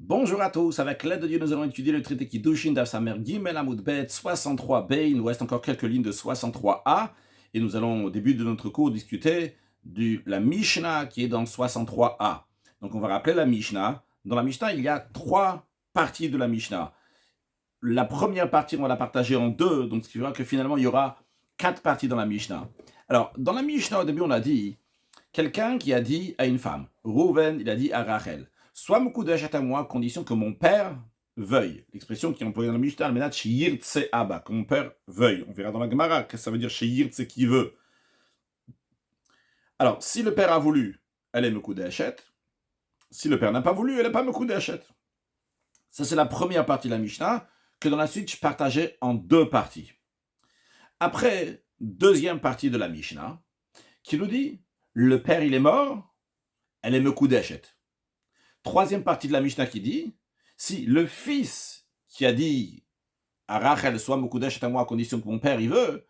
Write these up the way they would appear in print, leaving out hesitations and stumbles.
Bonjour à tous, avec l'aide de Dieu, nous allons étudier le traité Kiddushin d'Av Samer Gimel Amud Bet 63b. Il nous reste encore quelques lignes de 63a et nous allons au début de notre cours discuter de la Mishnah qui est dans 63a. Donc on va rappeler la Mishnah. Dans la Mishnah, il y a trois parties de la Mishnah. La première partie, on va la partager en deux, donc ce qui veut dire que finalement il y aura quatre parties dans la Mishnah. Alors, dans la Mishnah, au début, on a dit quelqu'un qui a dit à une femme, Reuven, il a dit à Rachel, sois Mekudesh à moi, à condition que mon père veuille. L'expression qui est employée dans la Mishnah, Almenat Sheyirtse Abba, que mon père veuille. On verra dans la Gemara que ça veut dire Sheyirtse qui veut. Alors, si le père a voulu, elle est Mekudeshet. Si le père n'a pas voulu, elle n'est pas Mekudeshet. Ça, c'est la première partie de la Mishnah, que dans la suite, je partageais en deux parties. Après, deuxième partie de la Mishnah, qui nous dit, le père, il est mort, elle est Mekudeshet. Troisième partie de la Mishnah qui dit, si le fils qui a dit à Rachel, soit Mekudeshet à moi à condition que mon père il veut,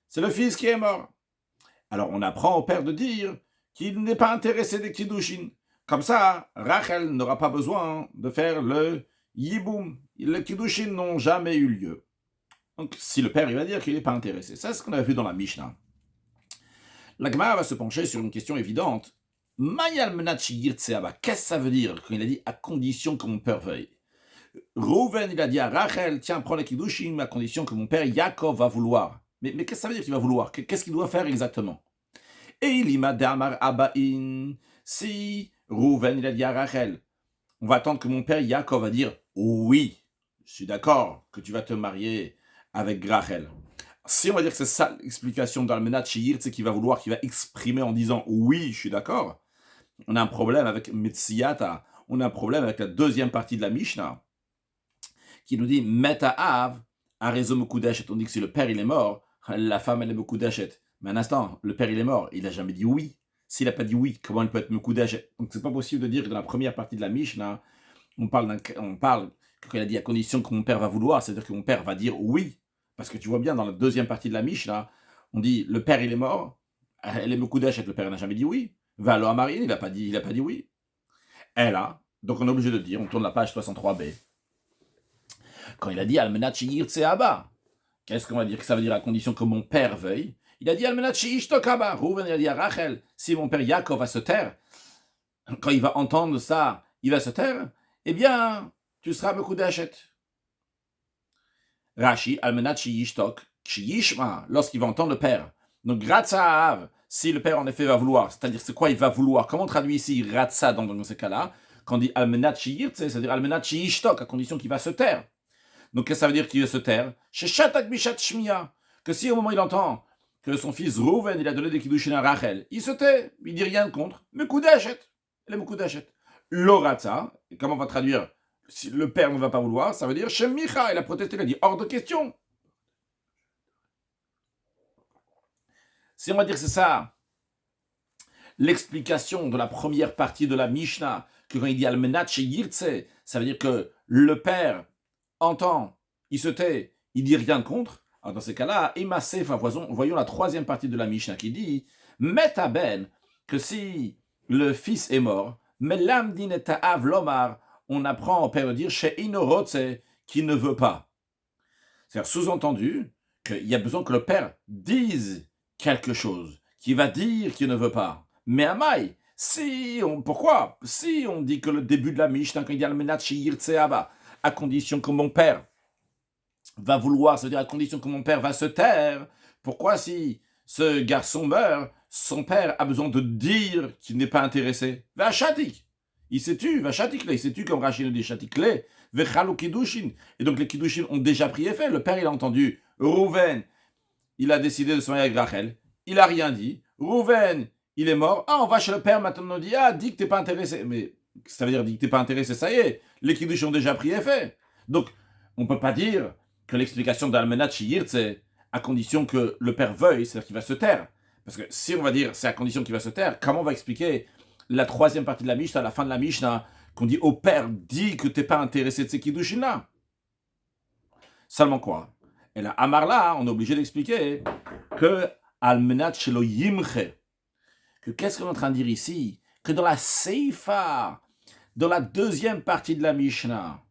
c'est le fils qui est mort. Alors on apprend au père de dire qu'il n'est pas intéressé des Kiddushin. Comme ça, Rachel n'aura pas besoin de faire le Yiboum. Les Kiddushin n'ont jamais eu lieu. Donc si le père il va dire qu'il n'est pas intéressé, ça c'est ce qu'on avait vu dans la Mishnah. La Gemara va se pencher sur une question évidente. Qu'est-ce que ça veut dire quand il a dit à condition que mon père veuille? Reuven, il a dit à Rachel, tiens, prends les Kiddushin à condition que mon père Yaakov va vouloir. Mais qu'est-ce que ça veut dire qu'il va vouloir? Qu'est-ce qu'il doit faire exactement? Et il m'a damar abain. Si Reuven, il a dit à Rachel, on va attendre que mon père Yaakov va dire oui, je suis d'accord que tu vas te marier avec Rachel. Si on va dire que c'est ça l'explication d'Almenat Sheyir, c'est qu'il va vouloir, qu'il va exprimer en disant oui, je suis d'accord, on a un problème avec Metsiata, on a un problème avec la deuxième partie de la Mishnah, qui nous dit Meta'av, Arezo Mekudeshet. On dit que si le père il est mort, la femme elle est Mekudeshet. Mais un instant, le père il est mort, il n'a jamais dit oui. S'il n'a pas dit oui, comment il peut être Mekudeshet? Donc c'est pas possible de dire que dans la première partie de la Mishnah, on parle quand il a dit à condition que mon père va vouloir, c'est-à-dire que mon père va dire oui. Parce que tu vois bien, dans la deuxième partie de la Mishnah, on dit le père il est mort, elle est Mekudeshet, le père n'a jamais dit oui. Va alors à Marie, il n'a pas dit oui. Elle a, donc on est obligé de dire, on tourne la page 63b. Quand il a dit Almenat Sheyirtse Abba, qu'est-ce qu'on va dire que ça veut dire à condition que mon père veuille? Il a dit Almenat Sheyishtok Abba. Reuven, il a dit à Rachel, si mon père Yaakov va se taire, quand il va entendre ça, il va se taire, eh bien, tu seras Mekudeshet. Rashi, Almenat Sheyishtok, Sheyishma, lorsqu'il va entendre le père. Donc, Ratzaav, si le père en effet va vouloir, c'est-à-dire c'est quoi il va vouloir? Comment on traduit ici Ratza dans ces cas-là? Quand on dit Almenat Sheyirtse, c'est-à-dire Almenat Sheyishtok, à condition qu'il va se taire. Donc, qu'est-ce que ça veut dire qu'il va se taire? Chez Shatak Bishat Shmiya, que si au moment où il entend que son fils Reuven, il a donné des Kiddushin à Rachel, il se tait, il dit rien contre, Mekudeshet, elle est Mekudeshet. Loratza, et comment on va traduire? Si le père ne va pas vouloir, ça veut dire Shem Micha, il a protesté, il a dit hors de question. Si on va dire que c'est ça, l'explication de la première partie de la Mishnah, que quand il dit Almenat Sheyirtse, ça veut dire que le père entend, il se tait, il dit rien contre. Alors dans ces cas-là, Emasefa, voyons la troisième partie de la Mishnah qui dit Metaben, que si le fils est mort, Melamdin et Ta'av Lomar, on apprend au père de dire chez Inorotse, qui ne veut pas. C'est-à-dire sous-entendu qu'il y a besoin que le père dise quelque chose, qui va dire qu'il ne veut pas. Mais Amaï, pourquoi? Si on dit que le début de la Mishnah, quand il y a le Menat Sheyirtse Abba, à condition que mon père va vouloir, c'est-à-dire à condition que mon père va se taire, pourquoi si ce garçon meurt, son père a besoin de dire qu'il n'est pas intéressé? Va chatik. Il s'est tu, va chatik il s'est tu comme Rachid nous dit chatik le, vechalou kiddushin. Et donc les kiddushin ont déjà pris effet. Le père il a entendu, Reuven, il a décidé de se marier avec Rachel, il a rien dit. Reuven, il est mort. Ah, on va chez le père maintenant, on dit, ah, dis que t'es pas intéressé. Mais ça veut dire, dis que t'es pas intéressé, ça y est, les kiddushin ont déjà pris effet. Donc, on peut pas dire que l'explication d'Almenat Sheyirtse, c'est à condition que le père veuille, c'est-à-dire qu'il va se taire. Parce que si on va dire c'est à condition qu'il va se taire, comment on va expliquer la troisième partie de la Mishnah, à la fin de la Mishnah, qu'on dit au père, dis que t'es pas intéressé de ces kiddushin-là? Seulement quoi? Et là, Amarla, on est obligé d'expliquer que Almenat Shelo Yimche, que qu'est-ce qu'on est en train de dire ici? Que dans la Seifa Dans la deuxième partie de la Mishnah,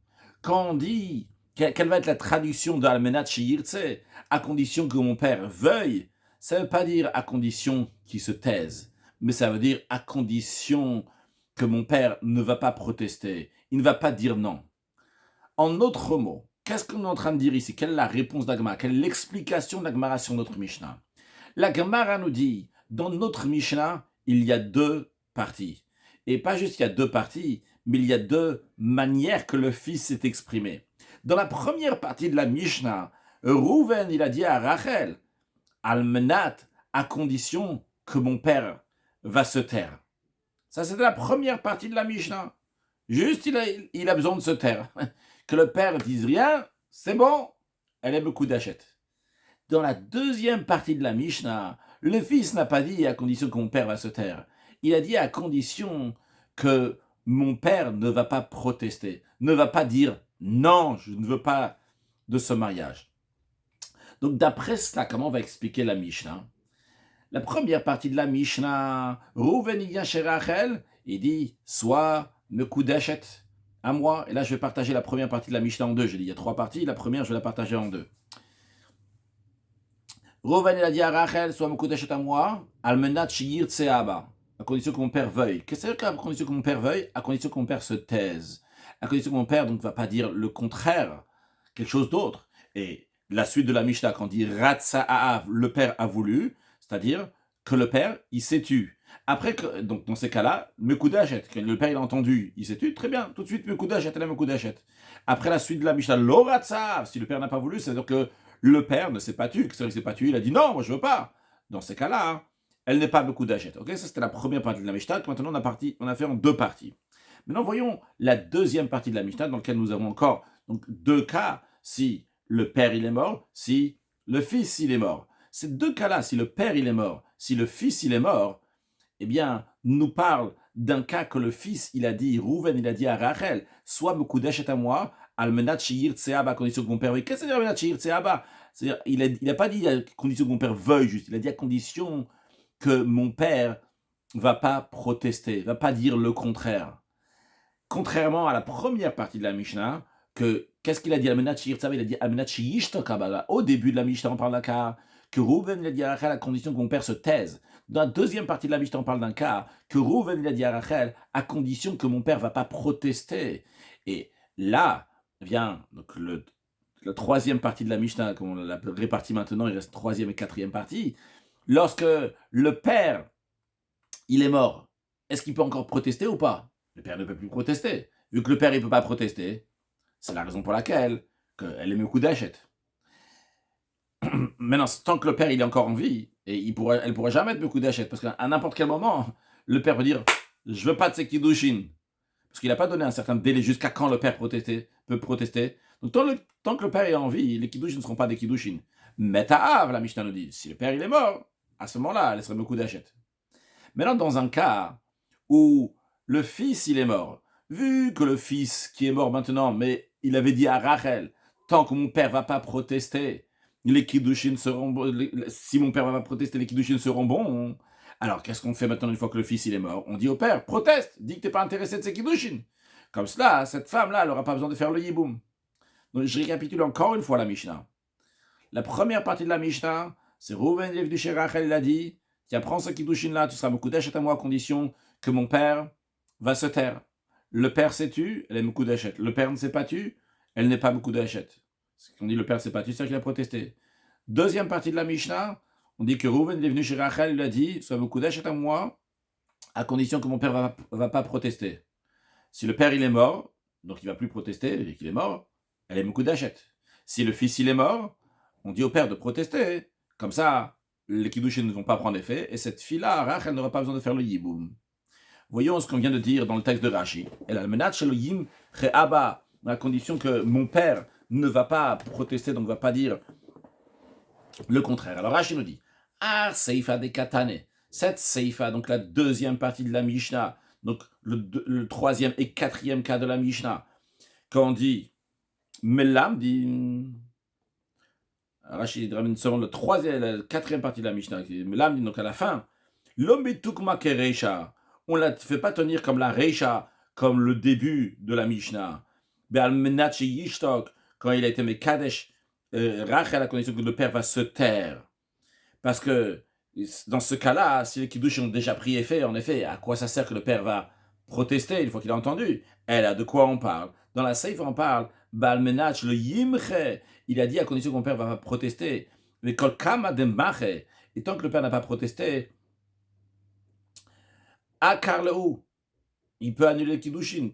quand on dit quelle va être la traduction d'Almenat Sheyirtse, à condition que mon père veuille, ça ne veut pas dire à condition qu'il se taise, mais ça veut dire à condition que mon père ne va pas protester, il ne va pas dire non. En d'autres mots, qu'est-ce qu'on est en train de dire ici? Quelle est la réponse d'Agmara? Quelle est l'explication d'Agmara sur notre Mishnah? La Gemara nous dit, dans notre Mishnah, il y a deux parties. Et pas juste il y a deux parties, mais il y a deux manières que le fils s'est exprimé. Dans la première partie de la Mishnah, Rouven, il a dit à Rachel, Almenat, à condition que mon père va se taire. Ça, c'était la première partie de la Mishnah. Juste, il a besoin de se taire. Que le père dise rien, c'est bon, elle aime le coup d'achète. Dans la deuxième partie de la Mishnah, le fils n'a pas dit à condition que mon père va se taire. Il a dit à condition que mon père ne va pas protester, ne va pas dire non, je ne veux pas de ce mariage. Donc d'après cela, comment on va expliquer la Mishnah? La première partie de la Mishnah, Rouven il vient chez Rachel, il dit soit me coup d'achète à moi. Et là, je vais partager la première partie de la Mishnah en deux. J'ai dit il y a trois parties, la première, je vais la partager en deux. Rouven il a dit à Rachel, soit me coup d'achète à moi, Almenat Shiyir Tseaba, à condition que mon père veuille. Qu'est-ce que c'est à condition que mon père veuille? À condition que mon père se taise. À condition que mon père donc ne va pas dire le contraire, quelque chose d'autre. Et la suite de la Mishnah, quand on dit Ratsa'av, le père a voulu, c'est-à-dire que le père, il s'est tu. Après, donc dans ces cas-là, Mekouda achète. Le père, il a entendu, il s'est tu, très bien, tout de suite, Mekouda achète, elle a Mekouda achète. Après la suite de la Mishnah, Loratsa, si le père n'a pas voulu, c'est-à-dire que le père ne s'est pas tu, c'est-à-dire qu'il s'est pas tu, il a dit non, moi je veux pas. Dans ces cas-là, hein, elle n'est pas Mekouda achète. Ok, ça c'était la première partie de la Mishnah, que maintenant on a fait en deux parties. Maintenant, voyons la deuxième partie de la Mishnah, dans laquelle nous avons encore donc, deux cas, si le père il est mort, si le fils il est mort. Ces deux cas-là, si le père il est mort, si le fils il est mort, eh bien, nous parle d'un cas que le fils, il a dit, Rouven, il a dit à Rachel, soit Mekoudesh est à moi, Almenat Sheyir Tseaba, à condition que mon père veuille. Qu'est-ce que c'est Almenat Sheyir Tseaba? C'est-à-dire, il n'a pas dit à condition que mon père veuille juste, il a dit à condition que mon père ne va pas protester, ne va pas dire le contraire. Contrairement à la première partie de la Mishnah, qu'est-ce qu'il a dit Almenat Sheyir Tseaba? Il a dit Almenat Sheyishtokabala. Au début de la Mishnah, on parle d'un cas que Rouven, il a dit à Rachel à condition que mon père se taise. Dans la deuxième partie de la Mishnah, on parle d'un cas que Rouven, il a dit à Rachel à condition que mon père ne va pas protester. Et là vient donc la troisième partie de la Mishnah, comme on l'a répartie maintenant, il reste troisième et quatrième partie. Lorsque le père, il est mort, est-ce qu'il peut encore protester ou pas? Le père ne peut plus protester. Vu que le père, il ne peut pas protester, c'est la raison pour laquelle elle est Mekouda d'achète. Maintenant, tant que le père il est encore en vie, et elle ne pourra jamais être Mekouda d'achète, parce qu'à n'importe quel moment, le père peut dire « je veux pas de ces kiddushin », parce qu'il n'a pas donné un certain délai jusqu'à quand le père peut protester. Donc tant que le père est en vie, les kiddushin ne seront pas des kiddushin. Meta'av, la Mishnah nous dit, si le père il est mort, à ce moment-là, elle serait Mekouda d'achète. Maintenant, dans un cas où le fils il est mort, vu que le fils qui est mort maintenant, mais il avait dit à Rachel, tant que mon père va pas protester, les kiddushin seront bons. Si mon père va pas protester, les kiddushin seront bons. Alors, qu'est-ce qu'on fait maintenant une fois que le fils il est mort? On dit au père, proteste, dis que t'es pas intéressé de ces kiddushin. Comme cela, cette femme-là, elle n'aura pas besoin de faire le yiboum. Donc, je récapitule encore une fois la Mishnah. La première partie de la Mishnah, c'est Rouven, il est venu chez Rachel, il a dit, tiens, prends ce kiddushin-là, tu seras Mekoudesh à moi à condition que mon père va se taire. Le père s'est tu, elle est Mekoudesh. Le père ne s'est pas tu, elle n'est pas Mekoudesh. On dit le père s'est pas tu, c'est qu'il a protesté. Deuxième partie de la Mishnah, on dit que Rouven est venu chez Rachel, il a dit, sois Mekoudesh à moi, à condition que mon père va pas protester. Si le père il est mort, donc il va plus protester, et qu'il est mort, elle est Mekoudesh. Si le fils il est mort, on dit au père de protester. Comme ça, les kiddushin ne vont pas prendre effet, et cette fille-là, Rachel n'aura pas besoin de faire le yiboum. Voyons ce qu'on vient de dire dans le texte de Rashi. Elle a le menat chez le yim, à la condition que mon père ne va pas protester, donc ne va pas dire le contraire. Alors Rashi nous dit, Seifa de Katane, cette Seifa, donc la deuxième partie de la Mishnah, donc le troisième et quatrième cas de la Mishnah, quand on dit, Melam dit, Rashi ramène seulement la quatrième partie de la Mishnah, Melam dit donc à la fin, L'ombitukma kereisha, on ne la fait pas tenir comme la reisha, comme le début de la Mishnah. Be'al menat sheyishtok, quand il a été mekadesh, Rachel, à la condition que le père va se taire. Parce que dans ce cas-là, si les kiddush ont déjà pris effet, en effet, à quoi ça sert que le père va protester une fois qu'il a entendu? Elle a de quoi on parle. Dans la Seif, on parle, Balmenach, le yimche, il a dit à condition que mon père va pas protester. Mais kol kama dembache, et tant que le père n'a pas protesté, akar lehu, il peut annuler le kiddushin.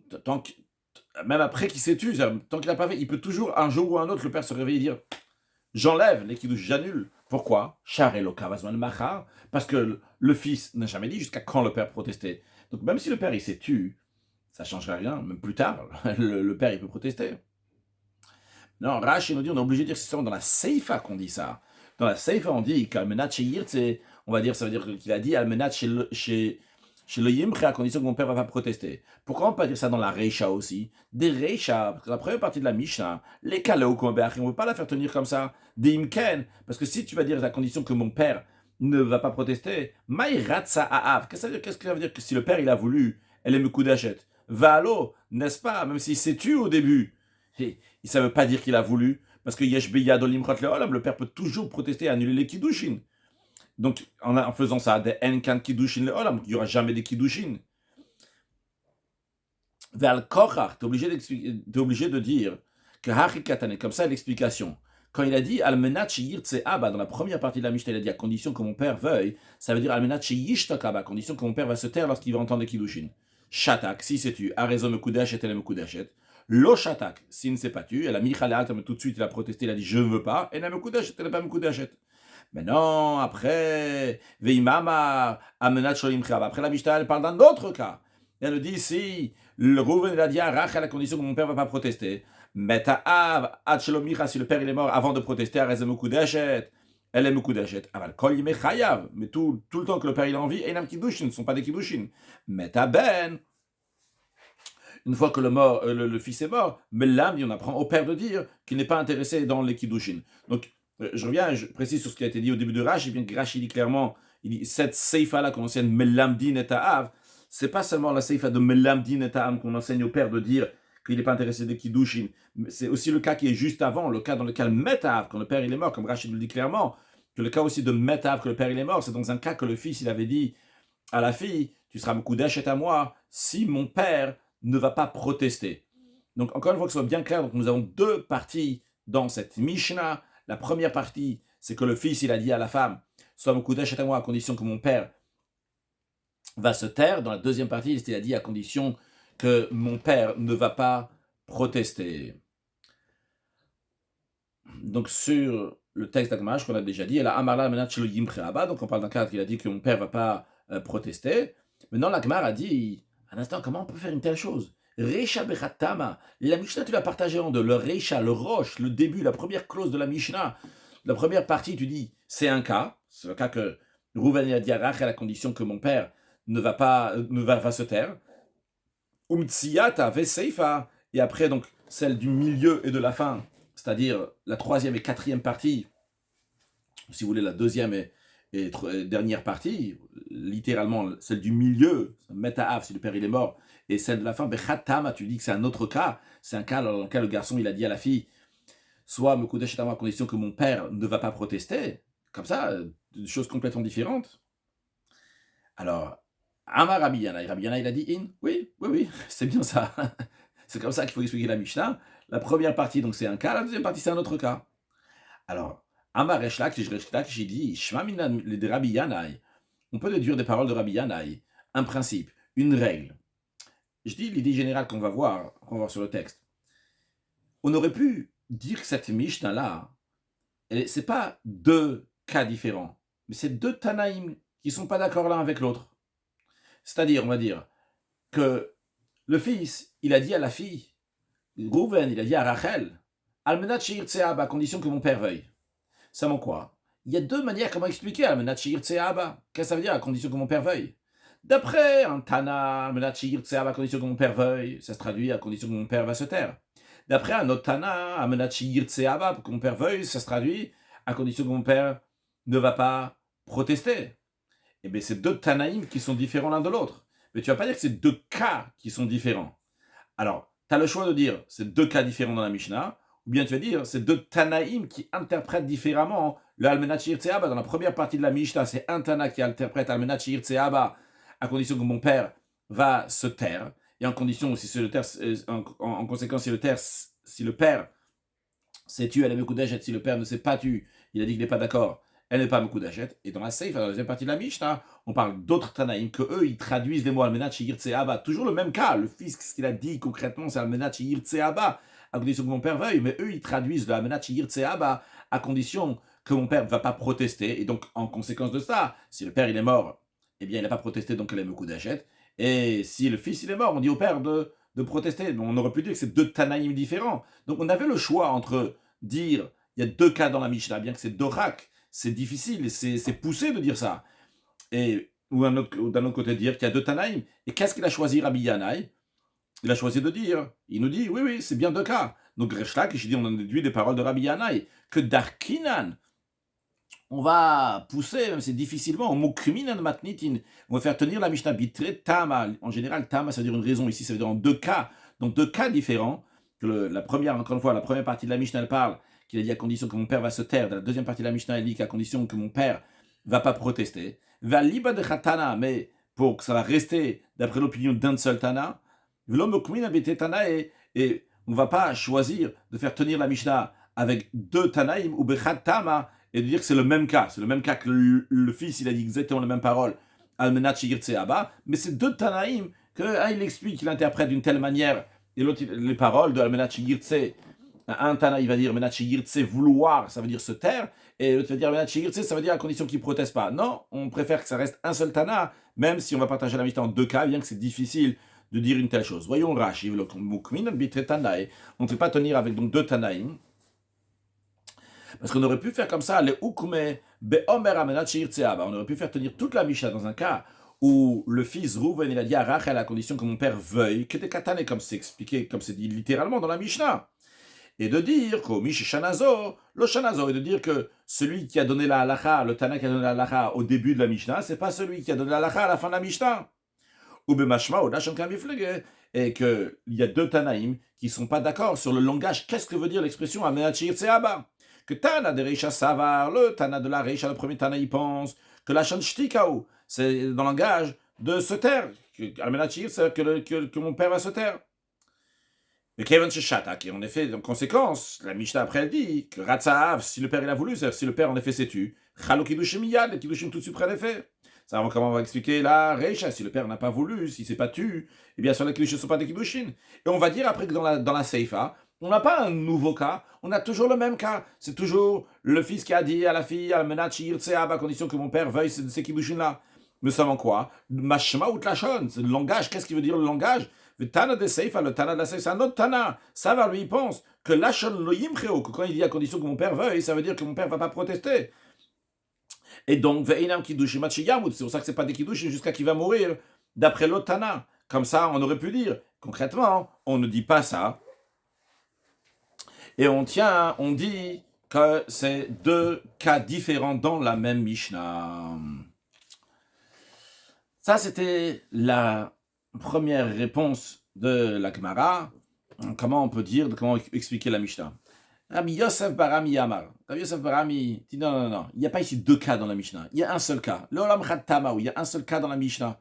Même après qu'il s'est tu, tant qu'il n'a pas fait, il peut toujours, un jour ou un autre, le père se réveiller et dire j'enlève les kiddush, j'annule. Pourquoi? Parce que le fils n'a jamais dit jusqu'à quand le père protestait. Donc même si le père il s'est tu, ça ne changera rien. Même plus tard, le père il peut protester. Non, Rashi nous dit on est obligé de dire que c'est seulement dans la Seifa qu'on dit ça. Dans la Seifa on dit qu'Almenat chez Yirtze, on va dire, ça veut dire qu'il a dit Almenat chez le Yimche à condition que mon père ne va pas protester. Pourquoi on ne peut pas dire ça dans la Reisha aussi? Des Reisha, parce que la première partie de la Mishnah, les Kaleo Kombeach, on ne veut pas la faire tenir comme ça. Des Imken, parce que si tu vas dire à condition que mon père ne va pas protester, Maïratsa Aav, qu'est-ce que ça veut dire que si le père il a voulu, elle est me coup d'achète? Valo, n'est-ce pas? Même s'il s'est tué au début. Et ça ne veut pas dire qu'il a voulu, parce que Yesh Beyad Olimchot Leolam, le père peut toujours protester et annuler les Kiddushin. Donc, en faisant ça, des Enkan Kiddushin Leolam, il n'y aura jamais des Kiddushin. Vers Kochar, tu es obligé de dire que Hachikatane, comme ça l'explication. Quand il a dit Almenat Yirtse Abba, dans la première partie de la Mishnah, il a dit à condition que mon père veuille, ça veut dire Almenat Yishtok Abba, à condition que mon père va se taire lorsqu'il va entendre les Kiddushin. Shatak, si c'est tu, a raison me Kudashet, elle me Kudashet. Lo Shatak, s'il ne s'est pas tu, elle a mis Khalat, mais tout de suite il a protesté, il a dit je ne veux pas, et elle me Kudashet, elle n'a pas me Kudashet. Mais non, après, Veimama, Amenat Sholim Khab. Après la Mishnah, elle parle d'un autre cas. Elle dit si le Rouven il a dit à Rachel à la condition que mon père ne va pas protester. Meta'av, Achelomicha, si le père il est mort avant de protester, Arezem Kudashet. Elle est Mukudashet. Aval Kol Yime Chayav. Mais tout le temps que le père il a envie, Einam Kiddushin, ne sont pas des Kiddushin. Metaben. Une fois que le fils est mort, mais l'âme, on apprend au père de dire qu'il n'est pas intéressé dans les Kiddushin. Donc, je reviens, je précise sur ce qui a été dit au début de Rashi, bien que Rashi dit clairement, il dit cette seifa-là qu'on enseigne Melamdin et Ta'av, c'est pas seulement la seifa de Melamdin et Ta'av qu'on enseigne au père de dire qu'il n'est pas intéressé des Kiddushin, c'est aussi le cas qui est juste avant, le cas dans lequel Metav, quand le père il est mort, comme Rashi le dit clairement, que le cas aussi de Metav, que le père il est mort, c'est dans un cas que le fils il avait dit à la fille, tu seras Mekudesh et à moi, si mon père ne va pas protester. Donc encore une fois que ce soit bien clair, donc nous avons deux parties dans cette Mishnah. La première partie, c'est que le fils, il a dit à la femme, sois Mekudesh à moi à condition que mon père va se taire. Dans la deuxième partie, il a dit à condition que mon père ne va pas protester. Donc sur le texte d'Agmash qu'on a déjà dit, donc on parle d'un cas qui a dit que mon père ne va pas protester. Maintenant, l'Agmar a dit, un instant, comment on peut faire une telle chose? Reisha bechatama, la Mishnah tu l'as partagé en deux, le Reisha, le Roche, le début, la première clause de la Mishnah, la première partie tu dis, c'est un cas, c'est le cas que Rouven a dit à Rachel à la condition que mon père ne va se taire. Umtsiyata veseifa, et après donc celle du milieu et de la fin, c'est-à-dire la troisième et quatrième partie, si vous voulez la deuxième et dernière partie, littéralement celle du milieu, Meta'af, si le père il est mort, et celle de la fin, Bechatama, tu dis que c'est un autre cas, c'est un cas dans lequel le garçon il a dit à la fille, soit Mekudesh à condition que mon père ne va pas protester, comme ça, des choses complètement différentes. Alors, Amar Rabbi Yanaï, il a dit oui, c'est bien ça. C'est comme ça qu'il faut expliquer la Mishnah. La première partie, donc c'est un cas, la deuxième partie, c'est un autre cas. Alors, Amar Reshlak, j'ai dit, Shma minan de Rabbi Yanaï. On peut déduire des paroles de Rabbi Yanaï, un principe, une règle. Je dis l'idée générale qu'on va voir sur le texte. On aurait pu dire que cette Mishnah-là, c'est pas deux cas différents, mais c'est deux Tanaïm qui ne sont pas d'accord l'un avec l'autre. C'est-à-dire, on va dire, que le fils, il a dit à la fille, Rouven, il a dit à Rachel, Almenat Sheirtseaba, à condition que mon père veuille. Ça m'en quoi? Il y a deux manières comment expliquer Almenat Sheirtseaba. Qu'est-ce que ça veut dire à condition que mon père veuille? D'après un Tana, Almenat Sheirtseaba, à condition que mon père veuille, ça se traduit à condition que mon père va se taire. D'après un autre Tana, Almenat Sheirtseaba, pour que mon père veuille, ça se traduit à condition que mon père ne va pas protester. Eh bien, c'est deux Tanaïm qui sont différents l'un de l'autre. mais tu vas pas dire que c'est deux cas qui sont différents. Alors, tu as le choix de dire c'est deux cas différents dans la Mishnah, ou bien tu vas dire c'est deux Tanaïm qui interprètent différemment le Almenat Shirtseaba. Dans la première partie de la Mishnah, c'est un Tana qui interprète Almenat Shirtseaba à condition que mon père va se taire, et en condition, si le terre, en conséquence, si le père s'est tué, elle est Mekudeshet, si le père ne s'est pas tué, il a dit qu'il n'est pas d'accord, elle n'est pas Mekudeshet. Et dans la Seif, dans la deuxième partie de la Mishnah, on parle d'autres Tanaïm que eux, ils traduisent les mots Almenat Shirtseaba. Toujours le même cas, le fils, ce qu'il a dit concrètement, c'est Almenat Shirtseaba, à condition que mon père veuille, mais eux, ils traduisent le Almenat Shirtseaba à condition que mon père ne va pas protester. Et donc, en conséquence de ça, si le père il est mort, eh bien, il n'a pas protesté, donc elle est Mekudeshet. Et si le fils il est mort, on dit au père de protester. On aurait pu dire que c'est deux Tanaïm différents. Donc on avait le choix entre dire, il y a deux cas dans la Mishnah, bien que c'est Dorak, c'est difficile, c'est poussé de dire ça. Ou d'un autre côté dire qu'il y a deux Tanaïm. Et qu'est-ce qu'il a choisi Rabbi Yanaï? Il a choisi de dire, il nous dit, oui, oui, c'est bien deux cas. Donc Resh Lakish dit, on en déduit des paroles de Rabbi Yanaï, que Darkinan, on va pousser, même c'est difficilement, on va faire tenir la Mishnah bitre Tama. En général, Tama, ça veut dire une raison. Ici, ça veut dire en deux cas. Donc deux cas différents. La première, encore une fois, la première partie de la Mishnah, elle parle qu'il a dit à condition que mon père va se taire. Dans la deuxième partie de la Mishnah, elle dit qu'à condition que mon père va pas protester. Va liba de Khatana, mais pour que ça va rester d'après l'opinion d'un seul Tana. Et on ne va pas choisir de faire tenir la Mishnah avec deux Tanaïm ou Bechat Tama et de dire que c'est le même cas. C'est le même cas que le fils, il a dit exactement les mêmes paroles. Almenat Shigirtseaba. Mais c'est deux Tanaïm que il explique, il interprète d'une telle manière. Et l'autre, les paroles de Almenat Shigirtse. Un Tana, il va dire Almenat Shigirtse vouloir, ça veut dire se taire. Et l'autre va dire Almenat Shigirtse, ça veut dire à condition qu'il ne proteste pas. Non, on préfère que ça reste un seul Tana, même si on va partager la Mishnah en deux cas, bien que c'est difficile de dire une telle chose. Voyons Rashi, on ne peut pas tenir avec donc deux Tanaïm. Parce qu'on aurait pu faire comme ça, les Ukme, Beomer Amenat Shirtseaba. On aurait pu faire tenir toute la Mishnah dans un cas où le fils Rouven, il a dit à Rachel à condition que mon père veuille, que des katané, comme c'est expliqué, comme c'est dit littéralement dans la Mishnah. Et de dire qu'au Mish Shanazo, le Shanazo, et de dire que celui qui a donné la halacha, le Tana qui a donné la halacha au début de la Mishnah, c'est pas celui qui a donné la halacha à la fin de la Mishnah. Ou Bemashma, ou Dashon Kamiflege, et qu'il y a deux Tanaïm qui ne sont pas d'accord sur le langage. Qu'est-ce que veut dire l'expression Amenat Shirtseaba? Que Tana de Reisha Savar, le Tana de la Reisha, le premier Tana, il pense que la Shan Shtikao, c'est dans le langage de se taire. Amenat Shirtseaba, que mon père va se taire. Mais Kevin Sheshatak, et en effet, en conséquence, la Mishnah après elle dit que Ratzaav, si le père il a voulu, c'est-à-dire si le père en effet s'est tu, Chalo Kiddushim Miyad, les Kiddushim tout de suite prennent effet. Ça, comment on va expliquer la Reisha, si le père n'a pas voulu, s'il s'est pas tu, eh bien sur les Kiddushim ne sont pas des Kiddushim. Et on va dire après que dans la Seifa, on n'a pas un nouveau cas, on a toujours le même cas. C'est toujours le fils qui a dit à la fille, à Menat Shirtseab, à condition que mon père veuille ces Kiddushim-là. Nous savons quoi? Mashma ou Tlachon, c'est le langage. Qu'est-ce qui veut dire le langage? Le Tana de Seifa, le Tana de la Seifa, c'est un autre Tana. Ça va, lui, il pense que Lachon lo yimcheo, que quand il dit à condition que mon père veuille, ça veut dire que mon père ne va pas protester. Et donc, Ve'inam Kiddushim Machiyamut, c'est pour ça que c'est pas des Kiddushim jusqu'à qu'il va mourir, d'après l'autre Tana. Comme ça, on aurait pu dire, concrètement, on ne dit pas ça. Et on dit que c'est deux cas différents dans la même Mishnah. Ça, c'était la première réponse de la Gemara. Comment on peut dire, comment expliquer la Mishnah? Rabbi Yosef Barami Yamar. Rabbi Yosef Barami dit non. Il n'y a pas ici deux cas dans la Mishnah. Il y a un seul cas. L'Olam Khattama, où il y a un seul cas dans la Mishnah.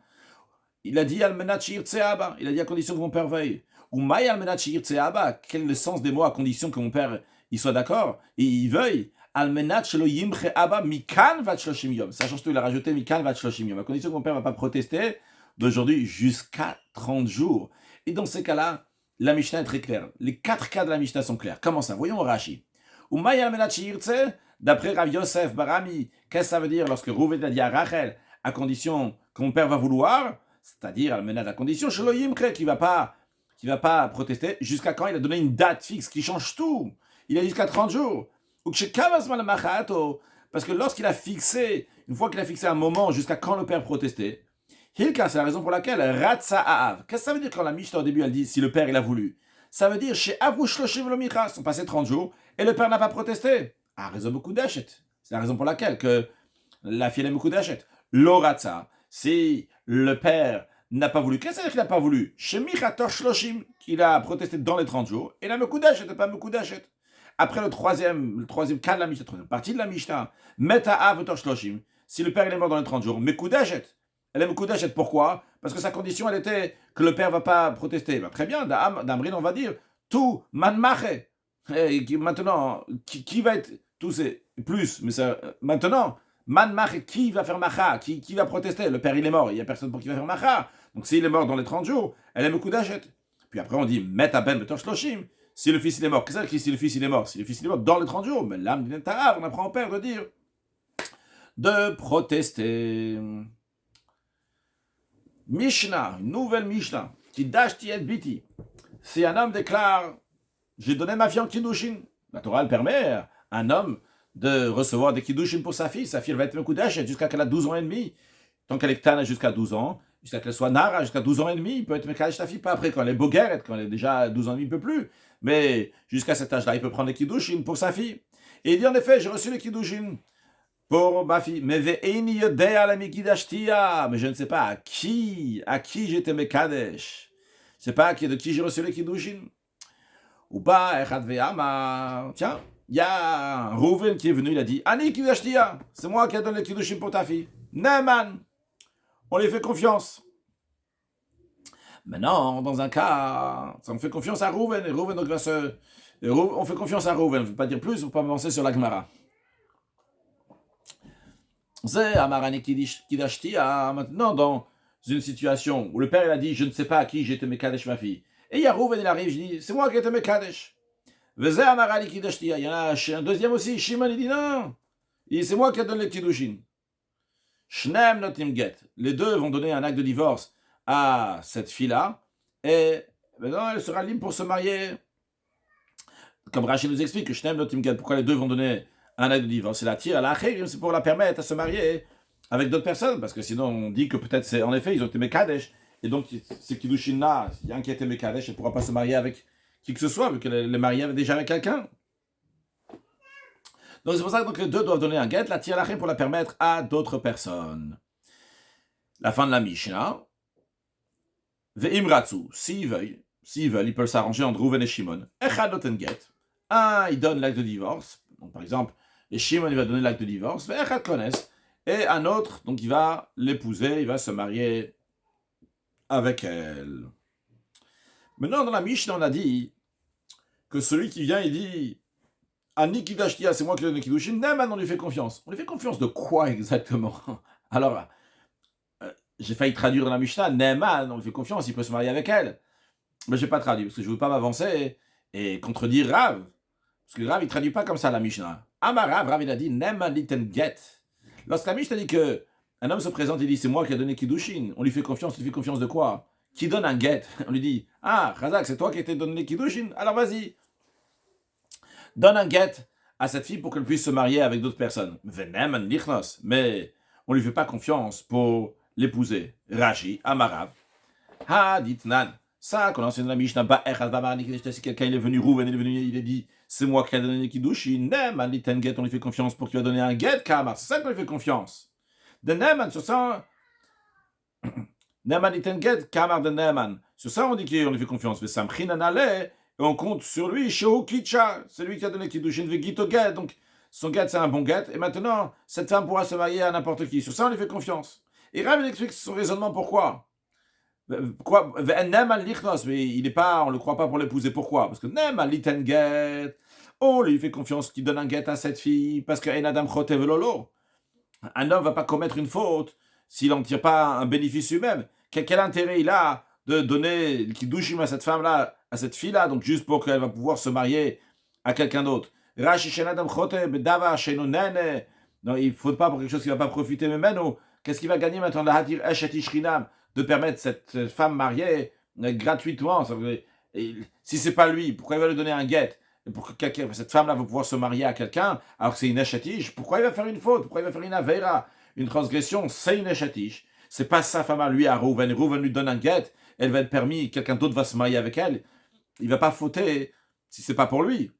Il a dit Almenat Shirtseaba. Il a dit à condition que mon père veuille. Ou Maï Almenat Shirtseaba. Quel est le sens des mots à condition que mon père il soit d'accord et il veuille? Almenat Shelo Yimche Abba Mikan Vat Shloshim Yom. Ça change tout, il a rajouté Mikan Vat Shloshim Yom. À condition que mon père ne va pas protester d'aujourd'hui jusqu'à 30 jours. Et dans ces cas-là, la Mishnah est très claire. Les 4 cas de la Mishnah sont clairs. Comment ça? Voyons Rashi. Ou Maï Almenat Shirtse, d'après Rav Yosef Barami, qu'est-ce que ça veut dire lorsque Rouven a dit à Rachel, à condition que mon père va vouloir, c'est-à-dire Almenat à condition, Shelo Yimche, qui va pas protester, jusqu'à quand il a donné une date fixe qui change tout. Il a dit jusqu'à 30 jours. Parce que lorsqu'il a fixé, une fois qu'il a fixé un moment jusqu'à quand le père protestait, Hilka, c'est la raison pour laquelle Ratsa Aav. Qu'est-ce que ça veut dire quand la Mishnah au début elle dit si le père il a voulu? Ça veut dire chez Avu Shloshim lo Micha, sont passés 30 jours et le père n'a pas protesté. Ah, raison beaucoup d'achète. C'est la raison pour laquelle que la fille aime beaucoup d'achète. Lo Ratsa, si le père n'a pas voulu. Qu'est-ce que c'est qu'il n'a pas voulu? Shemichator Shloshim, qu'il a protesté dans les 30 jours, et la Mekudashet n'était pas Mekudashet. Après le troisième cas de la Mishnah, troisième partie de la Mishnah, Meta Avator Shloshim, si le père il est mort dans les 30 jours, Mekudashet. Elle est Mekudashet, pourquoi? Parce que sa condition, elle était que le père ne va pas protester. Ben, très bien, d'Amrin, on va dire, tout, manmache. Maintenant, qui va être, tout c'est plus, mais ça, maintenant, manmache, qui va faire macha? Qui va protester? Le père, il est mort, il n'y a personne pour qui va faire macha. Donc s'il est mort dans les 30 jours, elle est Mekudashet. Puis après, on dit, Meta Ben Betor Shloshim. Si le fils il est mort, qu'est-ce que c'est si le fils il est mort? Si le fils il est mort dans les 30 jours, mais l'âme d'une tarav, on apprend au père de dire, de protester. Mishnah, une nouvelle Mishnah, qui dashti et biti. Si un homme déclare, j'ai donné ma fille en kiddushin, la Torah elle permet à un homme de recevoir des kiddushin pour sa fille elle va être mekudashet jusqu'à qu'elle a 12 ans et demi. Tant qu'elle est tana jusqu'à 12 ans, jusqu'à qu'elle soit nara jusqu'à 12 ans et demi, il peut être mekadesh ta fille, pas après quand elle est bogueret, quand elle est déjà 12 ans et demi, il ne peut plus. Mais jusqu'à cet âge-là, il peut prendre les kiddushin pour sa fille. Et il dit en effet, j'ai reçu les kiddushin pour ma fille. Mais je ne sais pas à qui j'étais mekadesh. Je ne sais pas de qui j'ai reçu les kiddushin. Ou pas, tiens, il y a un Rouven qui est venu, il a dit, Ani kiddashtia, c'est moi qui ai donné les kiddushin pour ta fille. Naaman, on lui fait confiance. Maintenant, dans un cas, on fait confiance à Rouven, et Rouven donc, on fait confiance à Rouven, je ne veux pas dire plus, il ne faut pas avancer sur la Gemara. C'est Amarani Kidashtia, maintenant dans une situation où le père il a dit, je ne sais pas à qui j'étais Mekadesh ma fille. Et il y a Rouven, il arrive, je dis, c'est moi qui étais Mekadesh. Vezé Amarani Kidashtia, il y en a un deuxième aussi, Shimon, il dit non, c'est moi qui ai donné le Kiddushin. Shnem notim get. Les deux vont donner un acte de divorce à cette fille-là, et maintenant elle sera libre pour se marier. Comme Rachid nous explique que Shnem notim get, pourquoi les deux vont donner un acte de divorce, c'est la tire à la chérim, c'est pour la permettre à se marier avec d'autres personnes, parce que sinon on dit que peut-être c'est, en effet, ils ont été Mekadesh, et donc ces Kiddushin-là, il y a un qui a été Mekadesh, elle ne pourra pas se marier avec qui que ce soit, vu qu'elle est mariée déjà avec quelqu'un. Donc c'est pour ça que les deux doivent donner un get, la tire à la chérim pour la permettre à d'autres personnes. La fin de la Mishnah. Ve'imratsu, s'ils veulent, ils peuvent s'arranger entre Rouven et Shimon. Echad noten get. Un, il donne l'acte de divorce. Donc, par exemple, et Shimon, il va donner l'acte de divorce. Ve'echad connaissent. Et un autre, donc, il va l'épouser, il va se marier avec elle. Maintenant, dans la Mishnah, on a dit que celui qui vient, il dit Ani Kidashtia, c'est moi qui donne le Kiddushin. Naaman, on lui fait confiance. On lui fait confiance de quoi exactement? Alors, j'ai failli traduire dans la Mishnah, Naaman, on lui fait confiance, il peut se marier avec elle. Mais je n'ai pas traduit, parce que je ne veux pas m'avancer et contredire Rav. Parce que Rav, il ne traduit pas comme ça la Mishnah. Amar Rav, il a dit, Naaman liten get. Lorsque la Mishnah dit que un homme se présente et dit, c'est moi qui ai donné Kiddushin, on lui fait confiance, de quoi? Qui donne un get? On lui dit, ah, Chazak, c'est toi qui t'ai donné Kiddushin, alors vas-y. Donne un get à cette fille pour qu'elle puisse se marier avec d'autres personnes. Mais on ne lui fait pas confiance pour l'épouser. Rashi, Amarav, Haditnan. Ça, quand on enseigne la Mishnah, si quelqu'un il est venu, Rouven il est venu, il a dit, c'est moi qui ai donné le Kiddushin, Naaman liten get, on lui fait confiance pour qu'il va donner un get, Kamar, c'est ça qu'on lui fait confiance. De Naaman, sur ça, Naaman liten get, Kamar de Naaman. Sur ça, on dit qu'on lui fait confiance. Mais Samchin Anale, et on compte sur lui, Shehu Kitcha, c'est lui qui a donné Kiddushin, Vegito get, donc son get c'est un bon get, et maintenant, cette femme pourra se marier à n'importe qui. Sur ça, on lui fait confiance. Et Rav, il explique son raisonnement, pourquoi. Pourquoi? Mais il n'est pas, on ne le croit pas pour l'épouser. Pourquoi? Parce que on lui fait confiance qu'il donne un get à cette fille, parce que un homme ne va pas commettre une faute s'il n'en tire pas un bénéfice lui-même. Quel intérêt il a de donner le kiddushim à cette femme-là, à cette fille-là, donc juste pour qu'elle va pouvoir se marier à quelqu'un d'autre? Non, il ne faut pas pour quelque chose qui ne va pas profiter même. Qu'est-ce qu'il va gagner maintenant de permettre cette femme mariée gratuitement? Si c'est pas lui, pourquoi il va lui donner un get? Pour que cette femme-là va pouvoir se marier à quelqu'un, alors que c'est une échatiche, pourquoi il va faire une faute? Pourquoi il va faire une avera? Une transgression, c'est une échatiche. C'est pas sa femme à lui, à Rouven. Rouven lui donne un get, elle va être permis, quelqu'un d'autre va se marier avec elle. Il va pas fauter si c'est pas pour lui.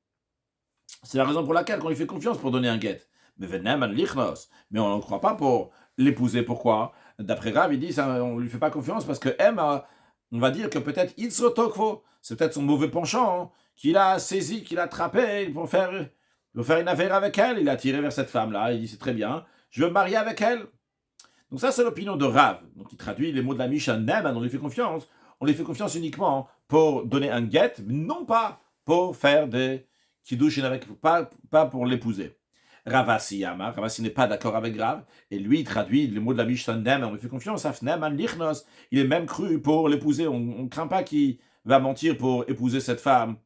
C'est la raison pour laquelle on lui fait confiance pour donner un get. Mais on ne croit pas pour l'épouser. Pourquoi? D'après Rav, il dit, ça, on lui fait pas confiance parce que on va dire que peut-être Itzrotokvo, c'est peut-être son mauvais penchant, hein, qu'il a saisi, qu'il a attrapé pour faire une affaire avec elle. Il a tiré vers cette femme-là. Il dit, c'est très bien, je veux me marier avec elle. Donc ça, c'est l'opinion de Rav. Donc il traduit les mots de la Mishnah, Neman, on lui fait confiance. On lui fait confiance uniquement pour donner un get, non pas pour faire des kiddushin avec, pas pour l'épouser. Ravasi Amar, Ravasi n'est pas d'accord avec Rav, et lui il traduit les mots de la Mishnah, Neman, on lui fait confiance, Afneman lichnos, il est même cru pour l'épouser, on ne craint pas qu'il va mentir pour épouser cette femme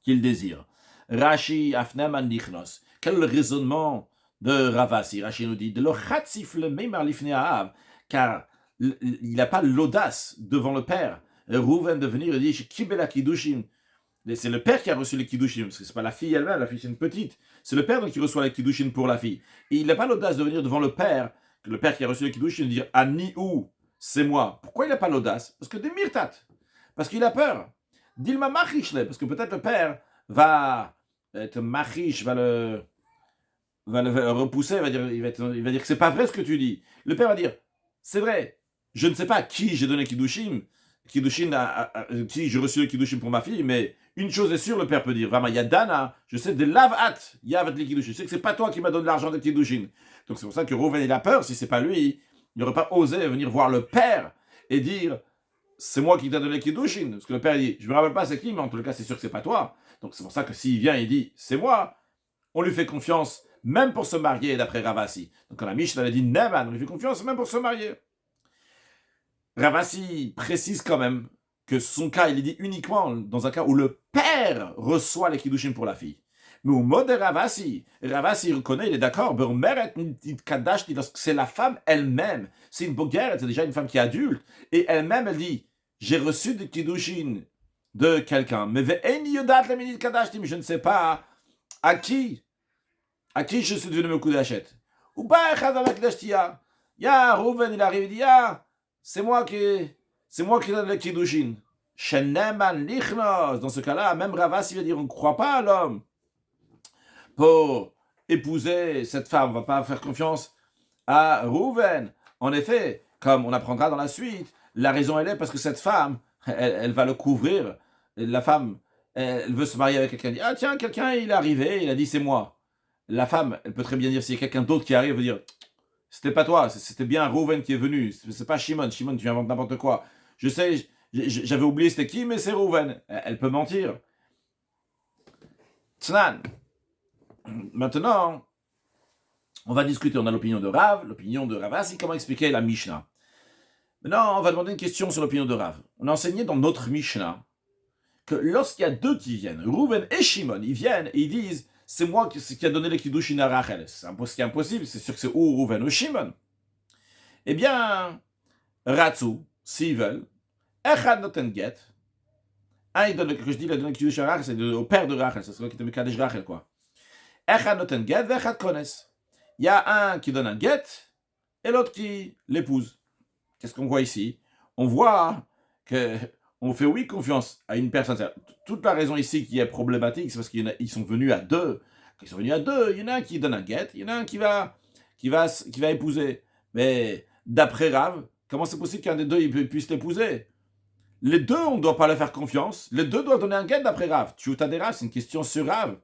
qu'il désire. Rashi Afneman lichnos, quel est le raisonnement de Ravasi? Rashi nous dit de l'ochatzif le meimar lifnei Haav, car il n'a pas l'audace devant le père. Rouven de venir et dire Kibela Kiddushin. C'est le père qui a reçu les Kiddushin, parce que c'est pas la fille elle-même, la fille c'est une petite. C'est le père donc qui reçoit les Kiddushin pour la fille. Et il n'a pas l'audace de venir devant le père qui a reçu les Kiddushin, et dire Ani ou, c'est moi. Pourquoi il n'a pas l'audace? Parce que des mirtat. Parce qu'il a peur. Dilma machishle, parce que peut-être le père va être machish, va le repousser, il va dire que c'est pas vrai ce que tu dis. Le père va dire, c'est vrai, je ne sais pas à qui j'ai donné Kiddushin, qui j'ai reçu le Kiddushin pour ma fille, mais une chose est sûre, le père peut dire, Vama Yadana, je sais de lavat, Yavat les Kiddushin, je sais que c'est pas toi qui m'as donné l'argent de Kiddushin. Donc c'est pour ça que Rouven il a peur, si c'est pas lui, il n'aurait pas osé venir voir le père et dire, c'est moi qui t'ai donné Kiddushin. Parce que le père dit, je me rappelle pas c'est qui, mais en tout cas c'est sûr que c'est pas toi. Donc c'est pour ça que s'il vient et dit, c'est moi, on lui fait confiance, même pour se marier, d'après Ravasi. Donc quand la Mishnah a dit Neman, on lui fait confiance même pour se marier. Ravasi précise quand même que son cas, il est dit uniquement dans un cas où le père reçoit les Kiddushin pour la fille. Mais au mot de Ravasi reconnaît, il est d'accord, lorsque c'est la femme elle-même, c'est une boguerre, c'est déjà une femme qui est adulte, et elle-même, elle dit, j'ai reçu des Kiddushin de quelqu'un, mais je ne sais pas à qui je suis devenu Mekudashet. Ou pas avec l'Ashtia. Ya, Rouven, il arrive, il dit, c'est moi qui donne le Kiddushin. Sheneman lichnos. Dans ce cas-là, même Ravas, il va dire, on ne croit pas à l'homme pour épouser cette femme. On ne va pas faire confiance à Rouven. En effet, comme on apprendra dans la suite, la raison, elle est parce que cette femme, elle va le couvrir. La femme, elle veut se marier avec quelqu'un. Elle dit, tiens, quelqu'un, il est arrivé, il a dit, c'est moi. La femme, elle peut très bien dire, s'il y a quelqu'un d'autre qui arrive, elle veut dire, c'était pas toi, c'était bien Rouven qui est venu, c'est pas Shimon. Shimon, tu inventes n'importe quoi. Je sais, j'avais oublié c'était qui, mais c'est Rouven. Elle peut mentir. Tznan. Maintenant, on va discuter, on a l'opinion de Rav, l'opinion de Ravasi, comment expliquer la Mishnah. Maintenant, on va demander une question sur l'opinion de Rav. On a enseigné dans notre Mishnah que lorsqu'il y a deux qui viennent, Rouven et Shimon, ils viennent et ils disent, c'est moi qui a donné les Kiddushin à Rachel. C'est impossible, c'est sûr que c'est ou Rouven ou Shimon. Eh bien, Ratsu, s'ils veulent, Echad noten get. Un, il donne, que je dis, il a donné le Kiddushin à Rachel, c'est au père de Rachel, c'est celui qui te met Kadesh Rachel, quoi. Echad noten get, Echad kones. Il y a un qui donne un get et l'autre qui l'épouse. Qu'est-ce qu'on voit ici? On voit que on fait oui confiance à une personne. Toute la raison ici qui est problématique, c'est parce qu'ils sont venus à deux. Quand ils sont venus à deux, il y en a un qui donne un guet, il y en a un qui va épouser. Mais d'après Rav, comment c'est possible qu'un des deux puisse l'épouser? Les deux, on ne doit pas leur faire confiance. Les deux doivent donner un guet d'après Rav. Tu as des Rav, c'est une question sur Rav.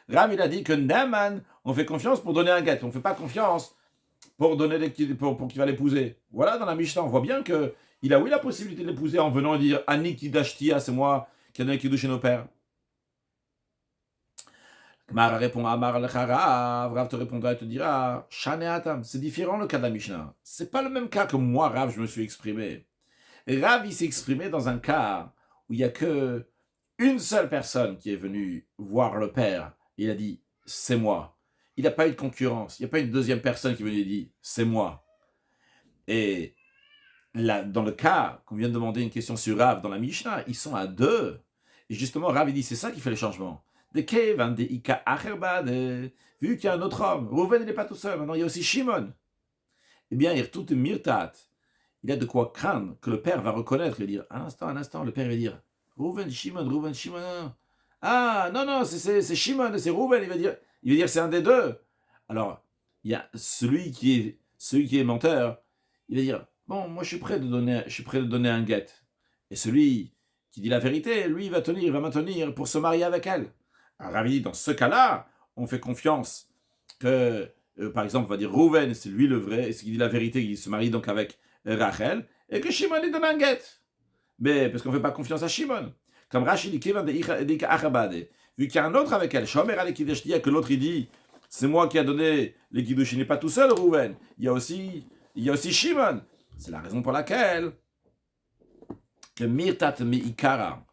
Rav, il a dit que Naaman, on fait confiance pour donner un guet. On ne fait pas confiance pour qu'il va l'épouser. Voilà, dans la Mishnah, on voit bien que il a la possibilité de l'épouser en venant dire Ani Kidashtia, c'est moi qui ai donné Kiddush chez nos pères. Gmara répond à Amar Rav, Rav te répondra et te dira Shane Atam, c'est différent le cas de la Mishnah. C'est pas le même cas que moi, Rav, je me suis exprimé. Rav, il s'est exprimé dans un cas où il n'y a que une seule personne qui est venue voir le père. Il a dit c'est moi. Il n'a pas eu de concurrence. Il n'y a pas une deuxième personne qui est venue et dit c'est moi. Et là, dans le cas qu'on vient de demander une question sur Rav dans la Mishnah, ils sont à deux. Et justement, Rav il dit c'est ça qui fait le changement. Vu qu'il y a un autre homme, Rouven n'est pas tout seul. Maintenant, il y a aussi Shimon. Eh bien, il tout mirtat. Il a de quoi craindre que le père va reconnaître et dire un instant, le père va dire Rouven, Shimon. Ah, non, c'est Shimon, c'est Rouven. Il va dire c'est un des deux. Alors, il y a celui qui est menteur. il va dire, bon, moi je suis prêt de donner un guet. Et celui qui dit la vérité, lui, il va maintenir pour se marier avec elle. Alors Ravi dit, dans ce cas-là, on fait confiance que, par exemple, on va dire Rouven, c'est lui le vrai, c'est qui dit la vérité, il se marie donc avec Rachel, et que Shimon lui donne un guet. Mais parce qu'on ne fait pas confiance à Shimon. Comme Rashi dit, vu qu'il y a un autre avec elle, Shomer al que l'autre il dit, c'est moi qui a donné les Kiddush, il n'est pas tout seul, Rouven. Il y a aussi Shimon. C'est la raison pour laquelle que Mirtat Meikara,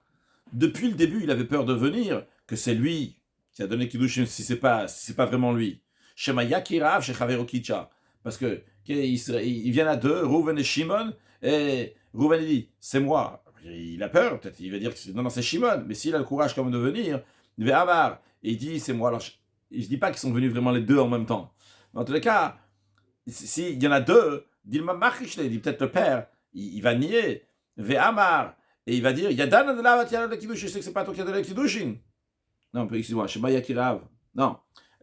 depuis le début, il avait peur de venir, que c'est lui qui a donné Kiddushin, si c'est pas vraiment lui. Shema Yakirav, Shechavero Kicha. Parce que ils viennent à deux, Rouven et Shimon, et Rouven dit, c'est moi. Il a peur, peut-être, il va dire que non, c'est Shimon, mais s'il a le courage quand même de venir, il va Amar, et il dit, c'est moi. Alors, je ne dis pas qu'ils sont venus vraiment les deux en même temps. Mais en tous les cas, s'il y en a deux, Dilma Machishle, il dit peut-être le père, il va nier, Ve'amar, et il va dire, Yadana de la Tiana de Kiddushin, je sais que c'est pas toi qui as donné le Kiddushin. Non, excuse-moi, Shema Yakirav. Non.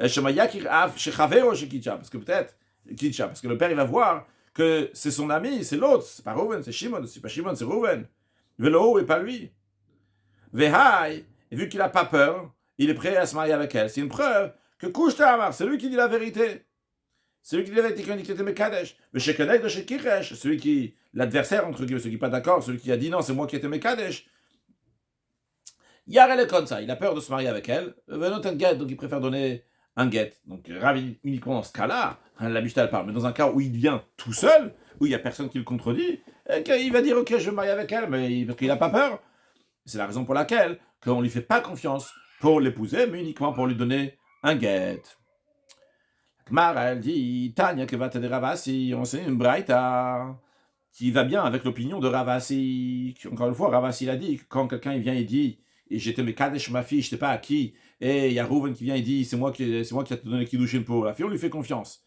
Shema Yakirav, Shechavero Shekicha, parce que peut-être, Kicha, parce que le père, il va voir que c'est son ami, c'est l'autre, c'est pas Rouven, c'est Shimon, c'est pas Shimon, c'est Rouven. Velo et pas lui. Vehai, et vu qu'il a pas peur, il est prêt à se marier avec elle. C'est une preuve que Kushta Amar, c'est lui qui dit la vérité. C'est lui qui dit la vérité quand il dit que c'était Mekadesh. Mais Shekeneg de Shekiresh, celui qui, l'adversaire, entre guillemets, celui qui n'est pas d'accord, celui qui a dit non, c'est moi qui étais Mekadesh. Yarel est comme ça, il a peur de se marier avec elle. Venot un guet, donc il préfère donner un guet. Donc Ravi uniquement dans ce cas-là, la Mishnah elle parle, mais dans un cas où il vient tout seul, où il n'y a personne qui le contredit, il va dire ok, je vais me marier avec elle, mais parce qu'il n'a pas peur. C'est la raison pour laquelle on ne lui fait pas confiance pour l'épouser, mais uniquement pour lui donner un guet. Kmar, elle dit, Tanya que va te Ravasi, on sait une braïta qui va bien avec l'opinion de Ravasi. Encore une fois, Ravasi l'a dit, quand quelqu'un vient et dit, et j'étais Mekadesh ma fille, je ne sais pas à qui, et il y a Rouven qui vient et dit, c'est moi qui ai donné Kiddushin pour la fille, on lui fait confiance.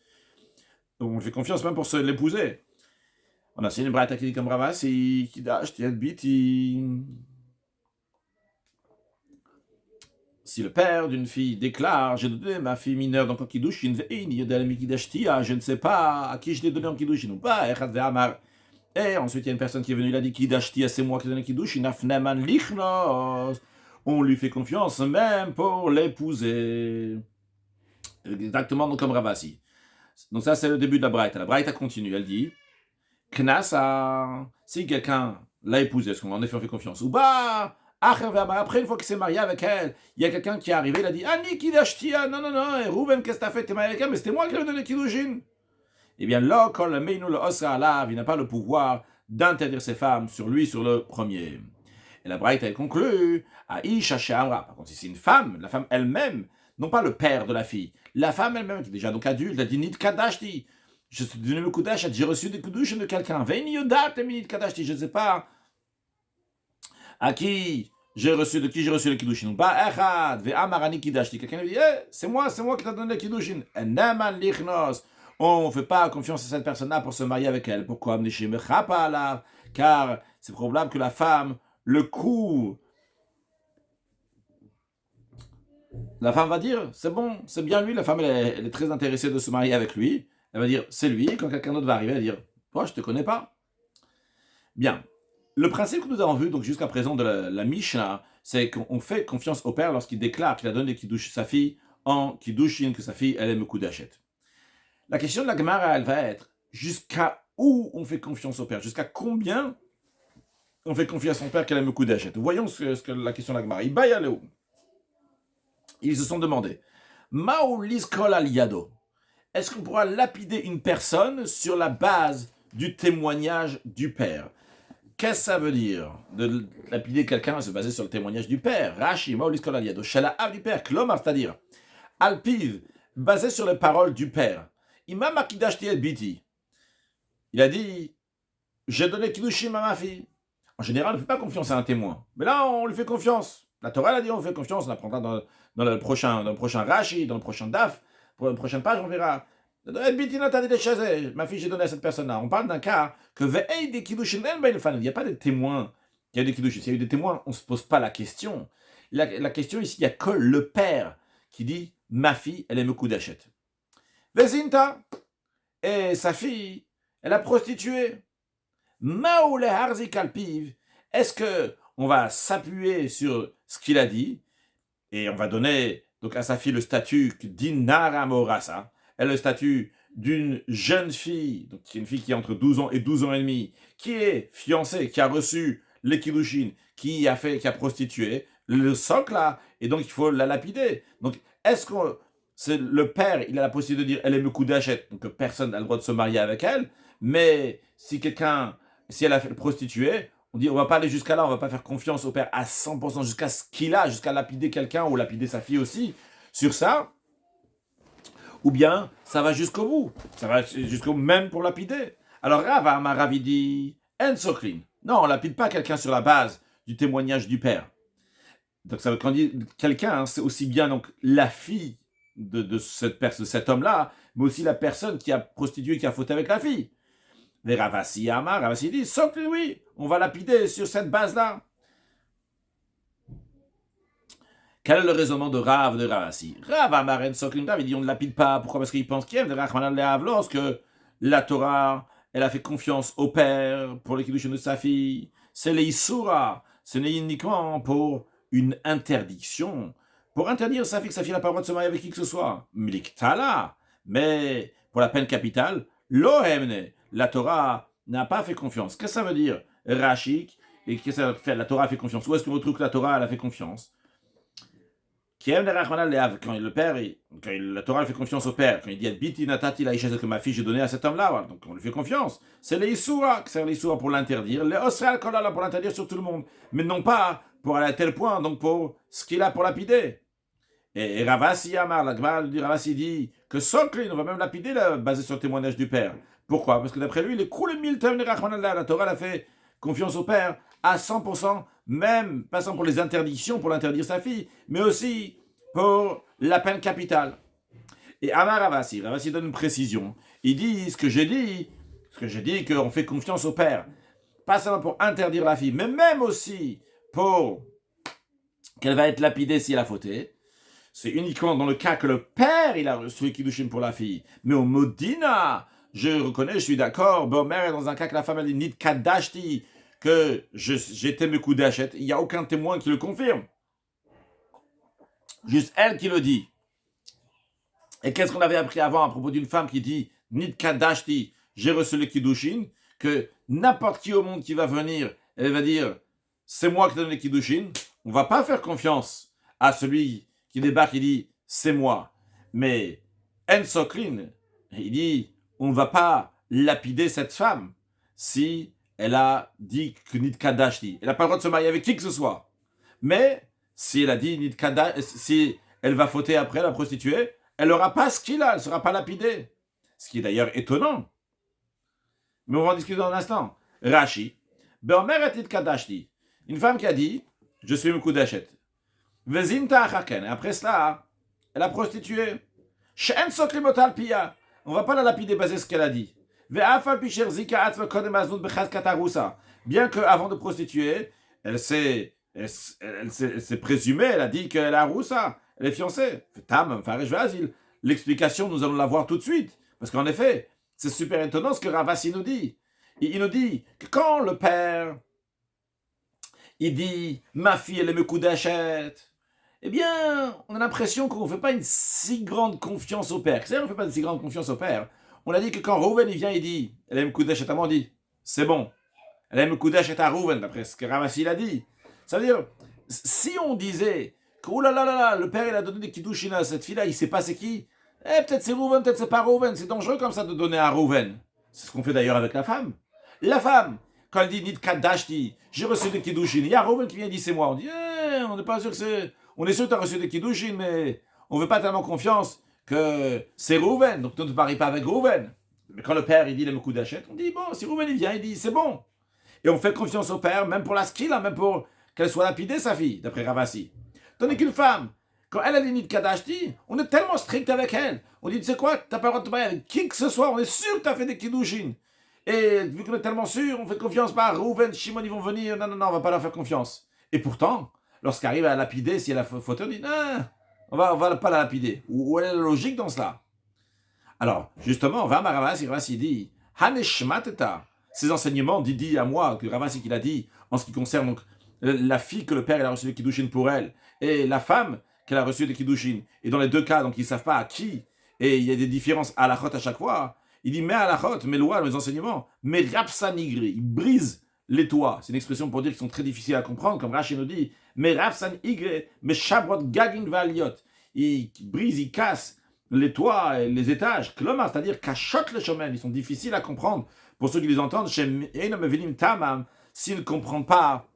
On lui fait confiance même pour l'épouser. On a une braïta qui dit comme Ravasi, qui dash, biti. Si le père d'une fille déclare, j'ai donné ma fille mineure donc en Kiddushin, je ne sais pas à qui je l'ai donné en Kiddushin ou pas, et ensuite il y a une personne qui est venue, il a dit Kiddashtia, c'est moi qui ai donné Kiddushin, afneman lichnos, on lui fait confiance même pour l'épouser. Exactement donc comme Ravasi. Donc ça c'est le début de la Braïta. La Braïta continue, elle dit Knasa, si quelqu'un l'a épousée, est-ce qu'en effet on fait confiance ou pas? Après, une fois qu'il s'est marié avec elle, il y a quelqu'un qui est arrivé, il a dit Ani Kiddashtia, non, et Rouven, qu'est-ce que t'as fait? T'es marié avec elle, mais c'était moi qui lui ai donné Kiddushin. Eh bien, là, quand le Meinu le Osra Alav, il n'a pas le pouvoir d'interdire ses femmes sur lui, sur le premier. Et la Braïta, elle conclut Aisha She'amra. Par contre, si c'est une femme, la femme elle-même, non pas le père de la fille, la femme elle-même, qui est déjà donc adulte, elle dit Nid Kadashti. Je suis donné le Kudash, j'ai reçu des Kudush de quelqu'un. Veini Yodat, Nid Kadashti, je ne sais pas. À qui j'ai reçu le kiddushin. Ba echad ve amarani kiddashti. Quelqu'un lui dit, c'est moi qui t'a donné le kiddushin. Enaman lichnos. On ne fait pas confiance à cette personne-là pour se marier avec elle. Pourquoi? Car c'est probable que la femme le couvre. La femme va dire, c'est bon, c'est bien lui. La femme, elle est très intéressée de se marier avec lui. Elle va dire, c'est lui. Et quand quelqu'un d'autre va arriver, elle va dire, toi, je ne te connais pas. Bien. Le principe que nous avons vu donc jusqu'à présent de la Mishnah, c'est qu'on fait confiance au père lorsqu'il déclare qu'il a donné sa fille en Kiddushin, que sa fille, elle aime Kudashet. La question de la Gemara, elle va être jusqu'à où on fait confiance au père? Jusqu'à combien on fait confiance à son père qu'elle aime Kudashet? Voyons ce que la question de la Gemara. Ils se sont demandé Mao liskol al yado. Est-ce qu'on pourra lapider une personne sur la base du témoignage du père? Qu'est-ce que ça veut dire de lapider quelqu'un se baser sur le témoignage du père? Rashi, Maolis Kolaliado, Shala du père, Klomar, c'est-à-dire Alpiv, basé sur les paroles du père. Imam Akidashti el Biti. Il a dit j'ai donné Kiddushim à ma fille. En général, on ne fait pas confiance à un témoin. Mais là, on lui fait confiance. La Torah a dit on fait confiance, on apprendra dans le prochain Rashi, dans le prochain Daf, pour la prochaine page, on verra. Ma fille, j'ai donné à cette personne-là. On parle d'un cas que il n'y a pas de témoins. Il y a des kiddushin. S'il y a eu des témoins, on ne se pose pas la question. La question ici, il n'y a que le père qui dit ma fille, elle aime Kudashet. Vezinta, et sa fille, elle a prostitué. Maoule harzik alpiv. Est-ce que on va s'appuyer sur ce qu'il a dit et on va donner donc à sa fille le statut d'inara morasa, elle a le statut d'une jeune fille, donc qui est une fille qui a entre 12 ans et 12 ans et demi, qui est fiancée, qui a reçu les kiddushin, qui a prostitué, le socle là, et donc il faut la lapider. Donc est-ce que c'est le père, il a la possibilité de dire elle est me coup d'achète, donc personne n'a le droit de se marier avec elle, mais si elle a fait prostituée, on dit on va pas aller jusqu'à là, on va pas faire confiance au père à 100% jusqu'à ce qu'il a, jusqu'à lapider quelqu'un ou lapider sa fille aussi sur ça, ou bien ça va jusqu'au bout, ça va jusqu'au même pour lapider. Alors Rava Maravidi, en soklin. Non, on lapide pas quelqu'un sur la base du témoignage du père. Donc ça veut quand on dit quelqu'un, hein, c'est aussi bien donc la fille de cet homme-là, mais aussi la personne qui a prostitué, qui a fauté avec la fille. Mais Ravasi Amar, Ravasi dit, soklin, oui, on va lapider sur cette base-là. Quel est le raisonnement de Rav de Ravasi? Rav Amaren Soklin Rav, il dit on ne lapide pas. Pourquoi? Parce qu'il pense qu'il y a de Rachmanan Leav, lorsque la Torah, elle a fait confiance au père pour les kiddushin de sa fille. C'est les Isura. Ce n'est uniquement pour une interdiction. Pour interdire sa fille, que sa fille n'a pas le droit de se marier avec qui que ce soit. Mliktala. Mais pour la peine capitale, Lohemne. La Torah n'a pas fait confiance. Qu'est-ce que ça veut dire? Rachik. Et qu'est-ce que ça fait? La Torah a fait confiance. Où est-ce qu'on retrouve que la Torah elle a fait confiance? Quand le père, la Torah fait confiance au père, quand il dit Biti natati la que ma fille j'ai donné à cet homme-là, donc on lui fait confiance. C'est les Issoura, c'est les Issoura pour l'interdire, les Osral Kolala pour l'interdire sur tout le monde, mais non pas pour aller à tel point, donc pour ce qu'il a pour lapider. Et Ravasi Amar, la Gemara du Ravasi dit que Soklin, on va même lapider là, basé sur le témoignage du père. Pourquoi? Parce que d'après lui, les Koul Miltem la Torah a fait confiance au père à 100%, même passant pour les interdictions, pour l'interdire sa fille, mais aussi pour la peine capitale. Et Amar Ravasi donne une précision. Il dit ce que j'ai dit qu'on fait confiance au père, pas seulement pour interdire la fille, mais même aussi pour qu'elle va être lapidée si elle a fauté. C'est uniquement dans le cas que le père il a reçu le kiddushin pour la fille. Mais au Modina, je reconnais, je suis d'accord, Bomer est dans un cas que la femme elle dit Nid Kadashti, que j'étais me coup d'achète, il n'y a aucun témoin qui le confirme. Juste elle qui le dit. Et qu'est-ce qu'on avait appris avant à propos d'une femme qui dit Nid Kadashti, j'ai reçu le kiddushin, que n'importe qui au monde qui va venir, elle va dire c'est moi qui donne le kiddushin, on va pas faire confiance à celui qui débarque et dit c'est moi. Mais En Soklin, il dit on ne va pas lapider cette femme si elle a dit que Nid Kadashti. Elle n'a pas le droit de se marier avec qui que ce soit. Mais si elle a dit Nid Kadashti, si elle va fauter après la prostituée, elle n'aura pas ce qu'il a, elle ne sera pas lapidée. Ce qui est d'ailleurs étonnant. Mais on va en discuter dans un instant. Rashi, Beomer et Nid Kadashti. Une femme qui a dit je suis me coup d'achète. Vezinta achaken. Après cela, elle a prostitué. She'en soklimotal pia. On va pas la lapider basé sur ce qu'elle a dit. Ve'afal pisher zika atzva kodem aznut bechaz katarusa. Bien qu'avant de prostituer, elle s'est présumée, elle a dit qu'elle a roussa, elle est fiancée. Tam, faresh ve'azil. L'explication, nous allons la voir tout de suite. Parce qu'en effet, c'est super étonnant ce que Ravasi nous dit. Il nous dit que quand le père, il dit ma fille, elle est me coup d'achète. Eh bien, on a l'impression qu'on ne fait pas une si grande confiance au père. C'est-à-dire qu'on ne fait pas une si grande confiance au père. On a dit que quand Rouven il vient, il dit, elle aime Koudesh et on dit, c'est bon. Elle aime Koudesh et à Rouven, d'après ce que Ramassi l'a dit. Ça veut dire, si on disait que, oh là là là là, le père il a donné des kiddushin à cette fille-là, il ne sait pas c'est qui, peut-être c'est Rouven, peut-être c'est pas Rouven. C'est dangereux comme ça de donner à Rouven. C'est ce qu'on fait d'ailleurs avec la femme. La femme, quand elle dit Nid Kadashti, j'ai reçu des kiddushin, il y a Rouven qui vient et dit c'est moi. On dit, on n'est pas sûr que c'est. On est sûr que tu as reçu des kiddushin, mais on ne veut pas tellement confiance que c'est Rouven, donc tu ne te maries pas avec Rouven. Mais quand le père il dit le coup d'achète, on dit bon, si Rouven il vient, il dit c'est bon. Et on fait confiance au père, même pour la skila, même pour qu'elle soit lapidée, sa fille, d'après Ravasi. Tandis qu'une femme, quand elle a les nids de Kadashti, on est tellement strict avec elle. On dit, tu sais quoi, tu n'as pas le droit de te marier avec qui que ce soit, on est sûr que tu as fait des kiddushin. Et vu qu'on est tellement sûr, on fait confiance pas à Rouven, Shimon, ils vont venir, non, on va pas leur faire confiance. Et pourtant, lorsqu'elle arrive à lapider, si elle a faute, on dit non, on va pas la lapider. Où est la logique dans cela? Alors, justement, Ravasi dit Haneshmateta. Ces enseignements, dit à moi, que Ravasi qu'il a dit, en ce qui concerne donc la fille que le père il a reçu de Kiddushin pour elle, et la femme qu'elle a reçu de Kiddushin. Et dans les deux cas, donc ils ne savent pas à qui, et il y a des différences à la chot à chaque fois. Il dit, mais à la chot, mes lois, mes enseignements, mais rapsanigri, il brise les toits. C'est une expression pour dire qu'ils sont très difficiles à comprendre, comme Rashi nous dit, mais rapsanigri, mais shabrot gagin valiot. Il brise, il casse les toits et les étages, klomar, c'est-à-dire cachot le chemin, ils sont difficiles à comprendre pour ceux qui les entendent, s'ils ne comprennent pas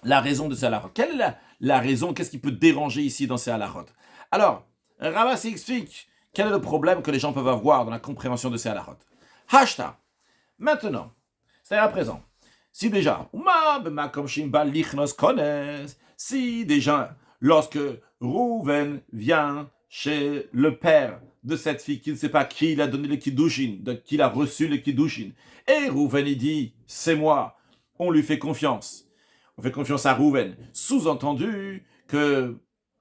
la raison de ces halachot. Quelle est la raison? Qu'est-ce qui peut déranger ici dans ces halachot? Alors, Ravasi explique quel est le problème que les gens peuvent avoir dans la compréhension de ces halachot. Hashta, maintenant, c'est-à-dire à présent, si déjà, si déjà, lorsque Rouven vient chez le père de cette fille qui ne sait pas qui il a donné le kiddushin, qui il a reçu le kiddushin, et Rouven il dit, c'est moi, on lui fait confiance. On fait confiance à Rouven. Sous-entendu que,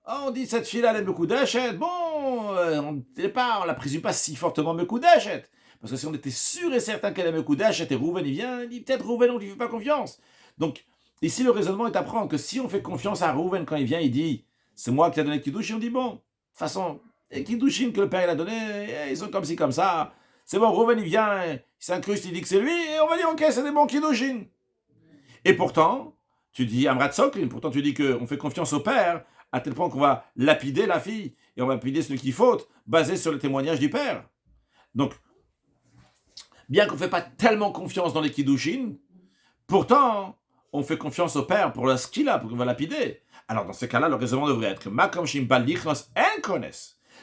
on dit cette fille-là, elle est Mekudeshet, bon, on la présume pas si fortement Mekudeshet. Parce que si on était sûr et certain qu'elle est Mekudeshet et Rouven il vient, il dit peut-être Rouven on lui fait pas confiance. Donc, ici le raisonnement est à prendre que si on fait confiance à Rouven quand il vient, il dit, c'est moi qui ai donné le kiddushin, on dit bon, de toute façon, les kiddushin que le père il a donné, ils sont comme ci, comme ça. C'est bon, Rouven il vient, il s'incruste, il dit que c'est lui, et on va dire ok, c'est des bons kiddushin. Et pourtant, tu dis Amrat Soklin, pourtant tu dis qu'on fait confiance au père, à tel point qu'on va lapider la fille, et on va lapider celui qui faute, basé sur le témoignage du père. Donc, bien qu'on ne fait pas tellement confiance dans les kiddushin, pourtant, on fait confiance au père pour ce qu'il a, pour qu'on va lapider. Alors, dans ce cas-là, le raisonnement devrait être que Makom Shimbal Lichnos Enkones.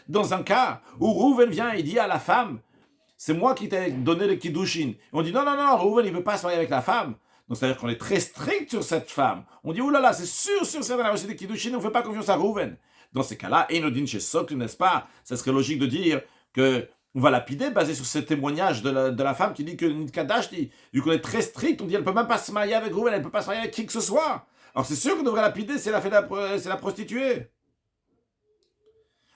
Dans un cas où Rouven vient et dit à la femme, c'est moi qui t'ai donné le kiddushin. On dit non, Rouven, il ne peut pas se marier avec la femme. Donc, c'est-à-dire qu'on est très strict sur cette femme. On dit, oulala, c'est sûr, elle a reçu des kiddushin, on ne fait pas confiance à Rouven. Dans ces cas-là, Enodin chez Sokl, n'est-ce pas? Ça serait logique de dire que on va lapider basé sur ce témoignage de la femme qui dit que Nitkadash dit, vu qu'on est très strict, on dit, elle ne peut même pas se marier avec Rouven, elle ne peut pas se marier avec qui que ce soit. Alors, c'est sûr qu'on devrait lapider si elle a fait c'est la prostituée.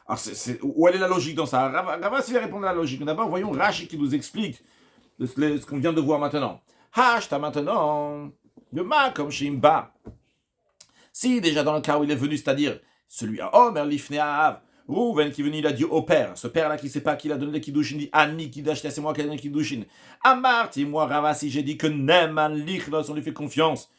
Alors, où elle est la logique dans ça? Ravasi va répondre à la logique. D'abord, voyons Rashi qui nous explique ce qu'on vient de voir maintenant. Hashta maintenant, le ma comme Shimba. Si déjà dans le cas où il est venu, c'est-à-dire celui à Omer Lifneav, Rouven qui est venu, il a dit au père, ce père-là qui ne sait pas qui a donné le kiddushin, dit Anni Kiddashta, c'est moi qui ai donné le kiddushin. Amarti, moi Ravasi, j'ai dit que Neman Lichnos, on lui fait confiance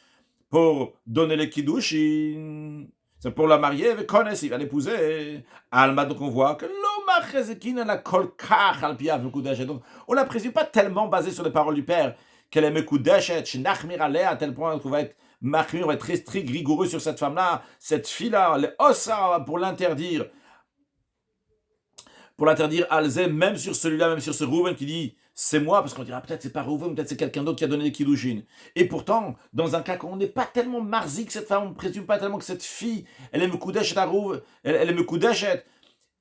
pour donner le kiddushin. C'est pour la marier avec Kones, il va l'épouser. Alma, donc on voit que l'Oma Chezekin la kolkach alpiav Mekudeshet. Donc on la présume pas tellement basée sur les paroles du père qu'elle est Mekudeshet, Shnachmir alea, à tel point qu'on va être Machmir, on va être très strict, rigoureux sur cette femme-là, cette fille-là, les ossa pour l'interdire. Pour l'interdire Alzé, même sur celui-là, même sur ce Rouven qui dit c'est moi, parce qu'on dira peut-être c'est pas Rouven, peut-être c'est quelqu'un d'autre qui a donné les kiddushin. Et pourtant, dans un cas où on n'est pas tellement marzik, cette femme, on ne présume pas tellement que cette fille, elle est Mekudeshet à Rouven, elle est Mekudeshet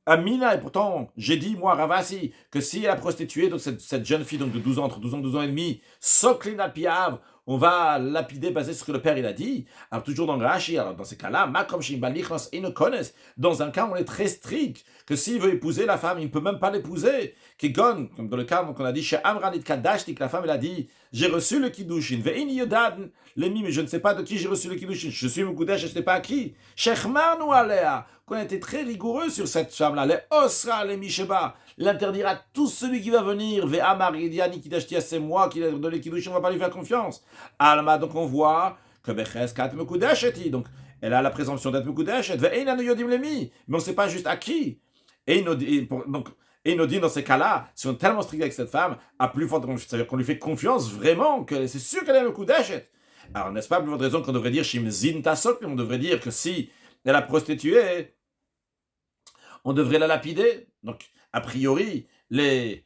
à Mina, et pourtant, j'ai dit, moi, Ravasi, que si elle a prostitué, donc cette jeune fille donc de 12 ans, entre 12 ans et 12 ans et demi, Soklin al-Piav, on va lapider basé sur ce que le père il a dit. Alors toujours dans le Rashi, alors dans ces cas-là, Makom Shimbalichnos et ne connaissent. Dans un cas, on est très strict, que s'il veut épouser la femme, il ne peut même pas l'épouser. Kigon, comme dans le cas qu'on a dit chez Amranit Kadashti, que la femme elle a dit, j'ai reçu le kiddushin, ve'ini yodan l'emi, mais je ne sais pas de qui j'ai reçu le kiddushin. Je suis Mekudesh, je ne sais pas à qui. Shechmanu alea, qu'on a été très rigoureux sur cette femme-là, les osra les misheba, l'interdire à tout celui qui va venir, ve'amar idiani kidashti, c'est moi qui ai donné le kiddushin, on ne va pas lui faire confiance. Alma, donc on voit que Beches kat Mekudesheti, donc elle a la présomption d'être Mekudeshet, ve'einanu yodim lemi, mais on ne sait pas juste à qui. Et il nous dit dans ces cas-là, si on est tellement strict avec cette femme, à plus forte raison, c'est-à-dire qu'on lui fait confiance vraiment, que c'est sûr qu'elle est Mekudeshet. Alors n'est-ce pas plus forte raison qu'on devrait dire Shimzin Tasok, mais on devrait dire que si elle a prostitué, on devrait la lapider. Donc, a priori, les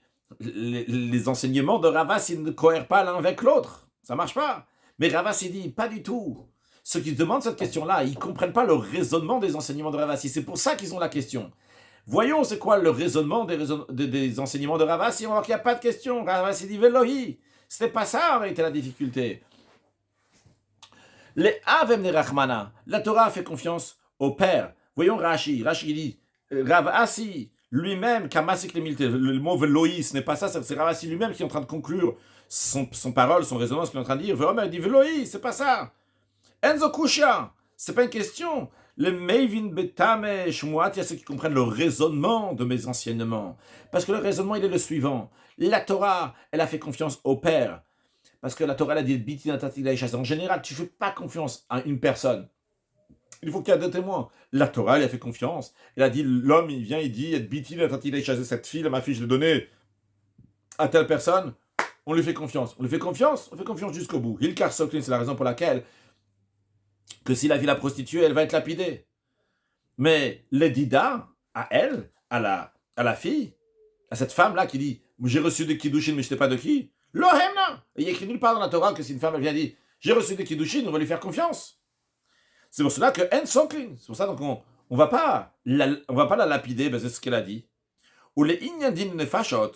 enseignements de Ravas, ils ne cohèrent pas l'un avec l'autre. Ça ne marche pas. Mais Ravas, il dit, pas du tout. Ceux qui demandent cette question-là, ils ne comprennent pas le raisonnement des enseignements de Ravas. C'est pour ça qu'ils ont la question. Voyons, c'est quoi le raisonnement des enseignements de Ravas. On va voir qu'il n'y a pas de question. Ravas, il dit, Velohi. Ce n'est pas ça, en réalité, la difficulté. Les Avem de Rachmana. La Torah fait confiance au Père. Voyons Rashi. Rashi dit, Ravasi, lui-même, Kamasik Lemilté, le mot Veloï, ce n'est pas ça, c'est Ravasi lui-même qui est en train de conclure son parole, son raisonnement, ce qu'il est en train de dire. Veomer dit Veloï, c'est pas ça. Enzo Kusha, c'est pas une question. Le Meivin Betame Shmuat, il y a ceux qui comprennent le raisonnement de mes enseignements. Parce que le raisonnement, il est le suivant. La Torah, elle a fait confiance au Père. Parce que la Torah, elle a dit Biti Natati Laïchas. En général, tu ne fais pas confiance à une personne. Il faut qu'il y ait deux témoins. La Torah, elle a fait confiance. Elle a dit l'homme, il vient, il dit Biti Natati Laïchas. Cette fille, ma fille, je l'ai donnée à telle personne. On lui fait confiance. On lui fait confiance, on fait confiance jusqu'au bout. Hilkar Soklin, c'est la raison pour laquelle que si la vie la prostituée, elle va être lapidée. Mais l'Edida, à elle, à la fille, à cette femme-là qui dit j'ai reçu des kiddushin, mais je ne sais pas de qui. Lohemna. Il y a écrit nulle part dans la Torah que si une femme elle vient dire j'ai reçu des kiddushin, on va lui faire confiance. C'est pour cela que En Soklin. C'est pour ça donc on va pas la lapider, c'est ce qu'elle a dit. Ou les Inyadin Nefashot.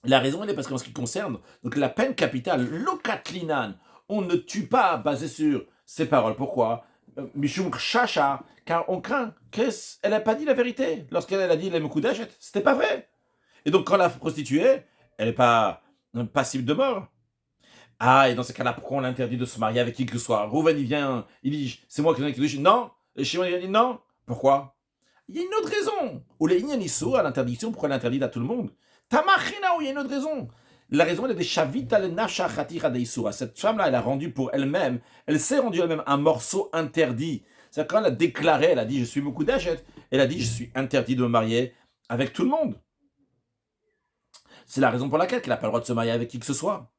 La raison, elle est parce qu'en ce qui concerne donc la peine capitale, lokatlinan, on ne tue pas basé sur ces paroles. Pourquoi? Mishum chacha, car on craint qu'elle n'a pas dit la vérité lorsqu'elle a dit les mekudeshet. C'était pas vrai. Et donc quand la prostituée, elle n'est pas passible de mort. Ah, et dans ce cas-là, pourquoi on l'interdit de se marier avec qui que ce soit? Rouven, il vient, il dit c'est moi qui ai dit non. Et Shimon, il dit non. Pourquoi? Il y a une autre raison. Ou les Inyanisso à l'interdiction, pourquoi elle l'interdit à tout le monde? Tamachina, où il y a une autre raison. La raison, elle est des Shavita le Nafsha Khatira Deisura. Cette femme-là, elle a rendu pour elle-même, elle s'est rendue elle-même un morceau interdit. C'est quand elle a déclaré, elle a dit je suis beaucoup d'achète, elle a dit je suis interdit de me marier avec tout le monde. C'est la raison pour laquelle elle n'a pas le droit de se marier avec qui que ce soit.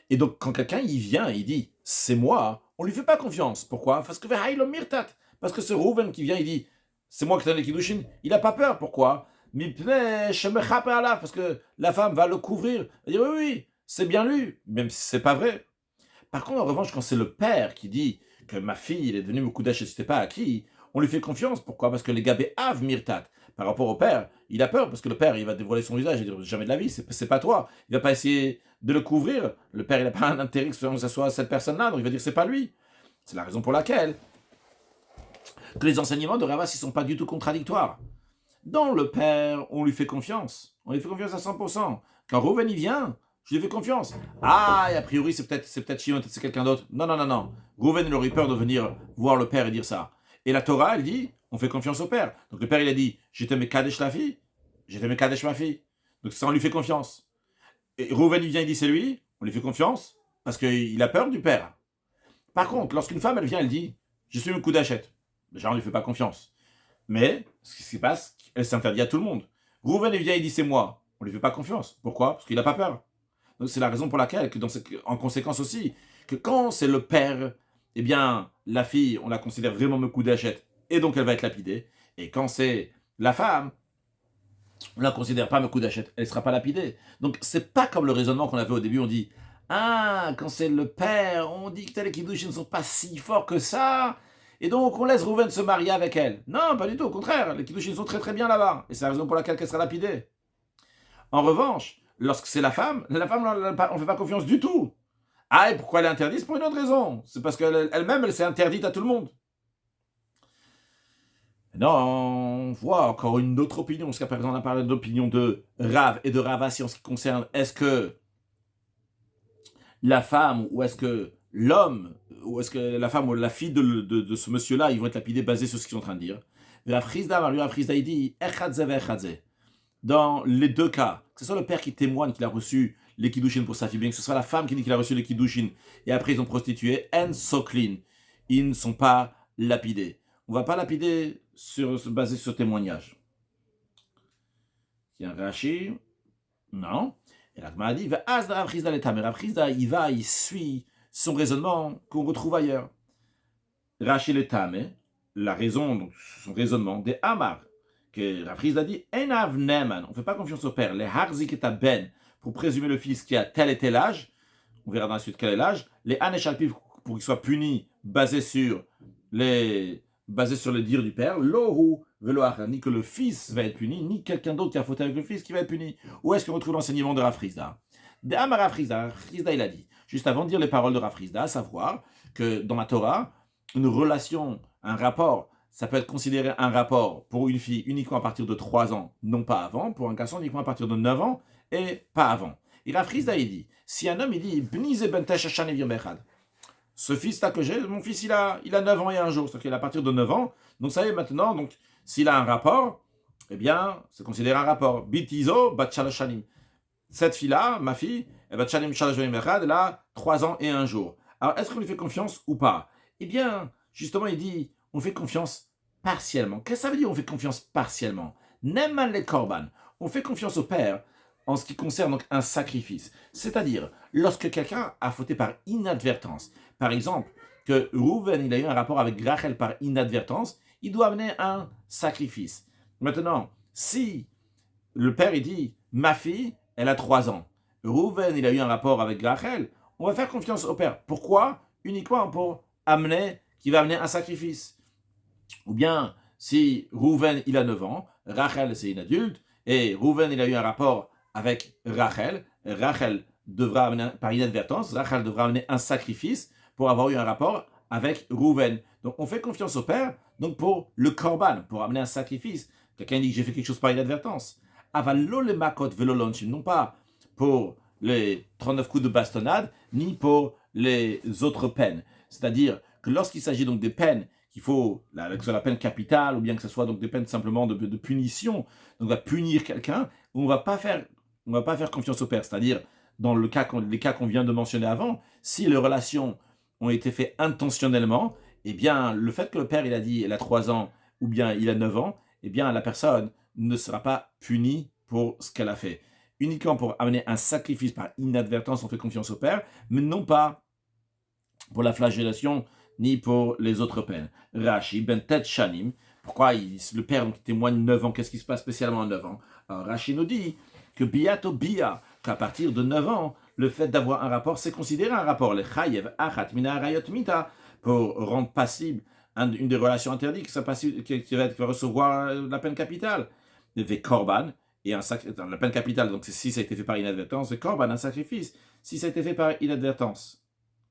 Et donc, quand quelqu'un il vient et il dit c'est moi, on lui fait pas confiance. Pourquoi? Parce que Mirtat. Parce que ce Rouven qui vient, il dit c'est moi qui donne les kiddushin, il n'a pas peur. Pourquoi? Parce que la femme va le couvrir. Elle dit oui, c'est bien lui, même si c'est pas vrai. Par contre, en revanche, quand c'est le père qui dit que ma fille elle est devenue Mekudash et je ne sais pas à qui, on lui fait confiance. Pourquoi? Parce que les gabé av mirtat. Par rapport au père, il a peur parce que le père il va dévoiler son visage et dire jamais de la vie, c'est pas toi. Il va pas essayer de le couvrir. Le père il n'a pas un intérêt que ce soit cette personne-là, donc il va dire c'est pas lui. C'est la raison pour laquelle que les enseignements de Ravas ils sont pas du tout contradictoires. Dans le père, on lui fait confiance. On lui fait confiance à 100%. Quand Rouven y vient, je lui fais confiance. Ah, et a priori, c'est peut-être Shimon, c'est quelqu'un d'autre. Non. Rouven, il aurait peur de venir voir le père et dire ça. Et la Torah, elle dit, on fait confiance au père. Donc le père, il a dit, j'étais mes Kadesh la fille, j'étais mes Kadesh ma fille. Donc ça, on lui fait confiance. Et Rouven, il vient, il dit, c'est lui, on lui fait confiance, parce qu'il a peur du père. Par contre, lorsqu'une femme, elle vient, elle dit, je suis une coup d'achète. Déjà, on ne lui fait pas confiance. Mais, ce qui se passe, elle s'interdit à tout le monde. Rouven, il vient, il dit, c'est moi. On ne lui fait pas confiance. Pourquoi? Parce qu'il n'a pas peur. Donc, c'est la raison pour laquelle, en conséquence aussi, que quand c'est le père, eh bien, la fille, on la considère vraiment me coup d'achète, et donc elle va être lapidée. Et quand c'est la femme, on la considère pas me coup d'achète, elle ne sera pas lapidée. Donc, c'est pas comme le raisonnement qu'on avait au début, on dit, ah, quand c'est le père, on dit que les kiddushim ne sont pas si forts que ça, et donc on laisse Rouven se marier avec elle. Non, pas du tout, au contraire, les kiddushim sont très très bien là-bas, et c'est la raison pour laquelle elle sera lapidée. En revanche, lorsque c'est la femme, on ne fait pas confiance du tout. Ah, et pourquoi elle est interdite? C'est pour une autre raison. C'est parce qu'elle-même, elle s'est interdite à tout le monde. Non, on voit encore une autre opinion. Jusqu'à présent, on a parlé d'opinion de Rav et de Ravasi en ce qui concerne est-ce que la femme ou est-ce que l'homme ou est-ce que la femme ou la fille de ce monsieur-là, ils vont être lapidés basés sur ce qu'ils sont en train de dire. Rav Chizda, il dit echadze ve'echadze. Dans les deux cas, que ce soit le père qui témoigne qu'il a reçu les kiddushin pour sa fille, bien que ce soit la femme qui dit qu'il a reçu les kiddushin et après ils ont prostitué, en soklin, ils ne sont pas lapidés. On ne va pas lapider basé sur témoignage. Il y a un Rashi, non. Et la Gemara dit, Rav Chizda, il suit son raisonnement qu'on retrouve ailleurs. Rashi le Tame, la raison, donc son raisonnement, des Amar, que Rav Chizda dit, Enav Neman, on ne fait pas confiance au père, les Harzik et Ben, pour présumer le fils qui a tel et tel âge, on verra dans la suite quel est l'âge, les Aneshalpiv, pour qu'il soit puni, basé sur le dire du père, Lohu Veloach, ni que le fils va être puni, ni quelqu'un d'autre qui a fauté avec le fils qui va être puni. Où est-ce qu'on retrouve l'enseignement de Rav Chizda? De Amar Rav Chizda, il a dit, juste avant de dire les paroles de Rav Chizda, à savoir que dans la Torah, une relation, un rapport, ça peut être considéré un rapport pour une fille uniquement à partir de 3 ans, non pas avant, pour un garçon uniquement à partir de 9 ans et pas avant. Et Rav Chizda, il dit, si un homme, il dit, Bni ze ben tesh hashanim yom echad, ce fils-là que j'ai, mon fils, il a 9 ans et un jour, c'est-à-dire qu'il est à partir de 9 ans, donc ça y est maintenant, donc s'il a un rapport, eh bien, c'est considéré un rapport. Bitizo bat shalosh shanim. Cette fille-là, ma fille, elle va tchalim shalosh yom echad, elle a 3 ans et un jour. Alors, est-ce qu'on lui fait confiance ou pas? Eh bien, justement, il dit, on fait confiance partiellement. Qu'est-ce que ça veut dire on fait confiance partiellement? Nemman le korban. On fait confiance au père en ce qui concerne donc un sacrifice. C'est-à-dire, lorsque quelqu'un a fauté par inadvertance, par exemple, que Rouven il a eu un rapport avec Rachel par inadvertance, il doit amener un sacrifice. Maintenant, si le père il dit, ma fille, elle a 3 ans, Rouven il a eu un rapport avec Rachel, on va faire confiance au père. Pourquoi? Uniquement pour amener, qui va amener un sacrifice. Ou bien, si Rouven il a 9 ans, Rachel c'est une adulte, et Rouven il a eu un rapport avec Rachel, Rachel devra amener, par inadvertance, Rachel devra amener un sacrifice pour avoir eu un rapport avec Rouven. Donc on fait confiance au père, donc pour le korban, pour amener un sacrifice. Quelqu'un dit que j'ai fait quelque chose par inadvertance. Avalo le makot velo lonchim, non pas pour les 39 coups de bastonnade, ni pour les autres peines. C'est-à-dire que lorsqu'il s'agit donc des peines qu'il faut, que ce soit la peine capitale, ou bien que ce soit donc des peines simplement de punition, donc on va punir quelqu'un, on ne va pas faire confiance au père. C'est-à-dire, dans les cas qu'on vient de mentionner avant, si les relations ont été faites intentionnellement, eh bien, le fait que le père, il a dit, il a 3 ans, ou bien il a 9 ans, eh bien, la personne ne sera pas punie pour ce qu'elle a fait. Uniquement pour amener un sacrifice par inadvertance, on fait confiance au père, mais non pas pour la flagellation, ni pour les autres peines. Rashi, ben tet shanim, pourquoi le père donc, témoigne 9 ans, qu'est-ce qui se passe spécialement à 9 ans? Alors Rashi nous dit que biato bia, qu'à partir de 9 ans, le fait d'avoir un rapport, c'est considéré un rapport. Le chayev achat mina arayot mita, pour rendre passible une des relations interdites, qui va recevoir la peine capitale. Ve korban, et la peine capitale, donc si ça a été fait par inadvertance, ve korban, un sacrifice. Si ça a été fait par inadvertance,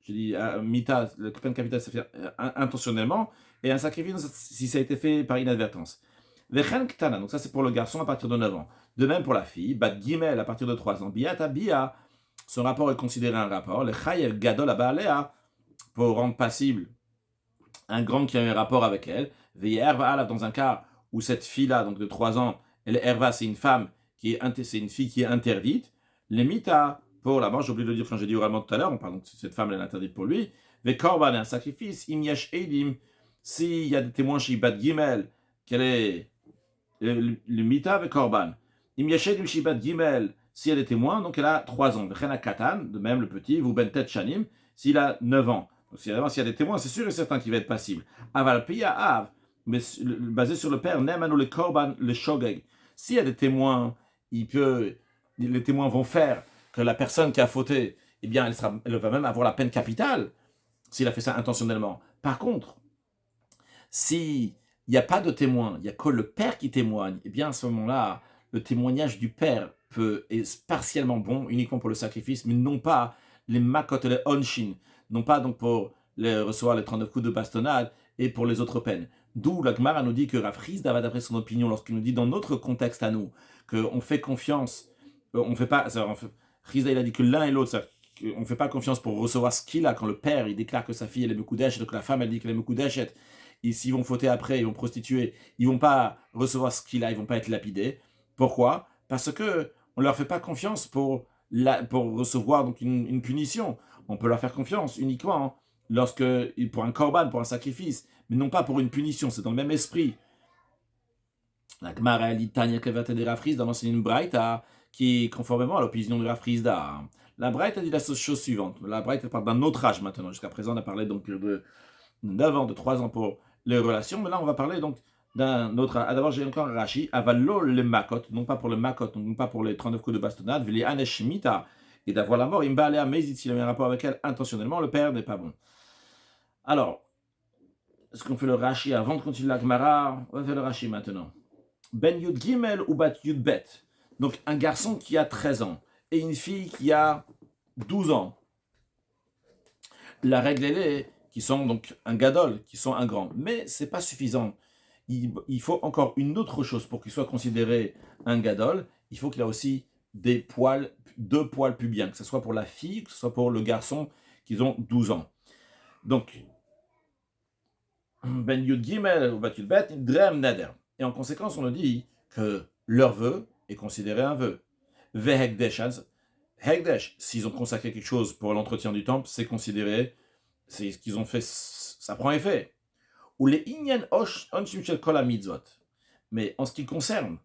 je dis mita, la peine capitale, ça fait intentionnellement, et un sacrifice si ça a été fait par inadvertance. Vechen ktana, donc ça c'est pour le garçon à partir de 9 ans. De même pour la fille, bat gimel à partir de 3 ans. Biata bia, son rapport est considéré un rapport. Le chayev gadol abalea, pour rendre passible un grand qui a eu un rapport avec elle. Ve'erva ala, dans un cas où cette fille-là, donc de 3 ans, elle erva, c'est une femme c'est une fille qui est interdite. Les mita, pour la mort, j'ai oublié de le dire quand j'ai dit oralement tout à l'heure, on parle donc de cette femme, elle est interdite pour lui. Ve korban, un sacrifice. Im yesh edim, s'il y a des témoins chez Bat Gimel, quel est le mita ve korban. Im yesh edim chez Bat Gimel, s'il y a des témoins, donc elle a 3 ans. Vechena katan, de même le petit, ou ben tet shanim, s'il a 9 ans. Donc, s'il y a des témoins, c'est sûr et certain qu'il va être passible. Aval piya av, mais basé sur le père, nemanu le korban le shogeg. S'il y a des témoins, les témoins vont faire que la personne qui a fauté, eh bien, elle va même avoir la peine capitale s'il a fait ça intentionnellement. Par contre, s'il n'y a pas de témoin, il n'y a que le père qui témoigne, eh bien, à ce moment-là, le témoignage du père est partiellement bon, uniquement pour le sacrifice, mais non pas les makot et les onshin, non pas donc pour recevoir les 39 coups de bastonnade et pour les autres peines. D'où la Gemara nous dit que Rav Chizda va d'après son opinion, lorsqu'il nous dit dans notre contexte à nous, qu'on fait confiance, on ne fait pas, Chizda il a dit que l'un et l'autre, on ne fait pas confiance pour recevoir ce qu'il a quand le père il déclare que sa fille elle est Mekudeshet, donc la femme elle dit qu'elle est Mekudeshet, et s'ils vont fauter après, ils vont prostituer, ils vont pas recevoir ce qu'il a, ils vont pas être lapidés. Pourquoi? Parce que on leur fait pas confiance pour recevoir donc une punition. On peut leur faire confiance uniquement pour un korban, pour un sacrifice, mais non pas pour une punition. C'est dans le même esprit. La Gemara elle dit Tanya Kevate de Rav Chizda, c'est une braïta qui est conformément à l'opinion de Rav Chizda. La braïta dit la chose suivante. La braïta parle d'un autre âge maintenant. Jusqu'à présent, on a parlé donc de 9 ans, de 3 ans pour les relations, mais là on va parler donc d'un autre. D'abord j'ai encore un Rashi, avalo le makot, non pas pour le makot, non pas pour les 39 coups de bastonnade, veli aneshmita, et d'avoir la mort, imba alea mezit, s'il a eu un rapport avec elle intentionnellement, le père n'est pas bon. Alors, est-ce qu'on fait le Rashi avant de continuer la Gemara? On va faire le Rashi maintenant. Ben yud gimel ou bat yud bet, donc un garçon qui a 13 ans et une fille qui a 12 ans. La règle elle est qui sont donc un gadol, qui sont un grand. Mais ce n'est pas suffisant il faut encore une autre chose pour qu'il soit considéré un gadol. Il faut qu'il a aussi deux poils pubiens, que ce soit pour la fille, que ce soit pour le garçon qui ont 12 ans. Donc, Ben Yud Gimel ou Bat Yud Bet, Drem Neder. Et en conséquence, on nous dit que leur vœu est considéré un vœu. Vehekdesh, Hekdesh, s'ils ont consacré quelque chose pour l'entretien du temple, c'est considéré, c'est ce qu'ils ont fait, ça prend effet. Ou les Inyan Onshim Shel Kol HaMitzvot. Mais en ce qui concerne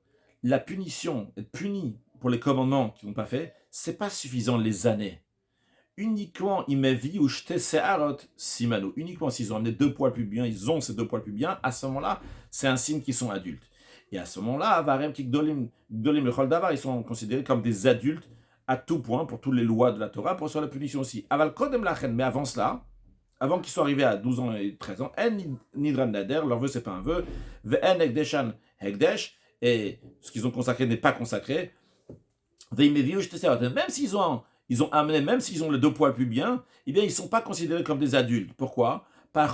la punition, être puni pour les commandements qu'ils n'ont pas fait, c'est pas suffisant les années. Uniquement imevi ou shte se'arot simano. Uniquement s'ils ont amené deux poils pubiens, ils ont ces deux poils pubiens, à ce moment-là, c'est un signe qu'ils sont adultes. Et à ce moment-là, varem kikdolim lechol davar, ils sont considérés comme des adultes à tout point pour toutes les lois de la Torah, pour recevoir la punition aussi. Aval kodem lachen, mais avant cela, avant qu'ils soient arrivés à 12 ans et 13 ans, en nidran nader, leur vœu c'est pas un vœu, ve'en hekdeshan hekdesh, et ce qu'ils ont consacré n'est pas consacré, ve'imevi ou shte se'arot, même s'ils ont amené, même s'ils ont les deux poils pubiens, eh bien, ils ne sont pas considérés comme des adultes. Pourquoi? Parce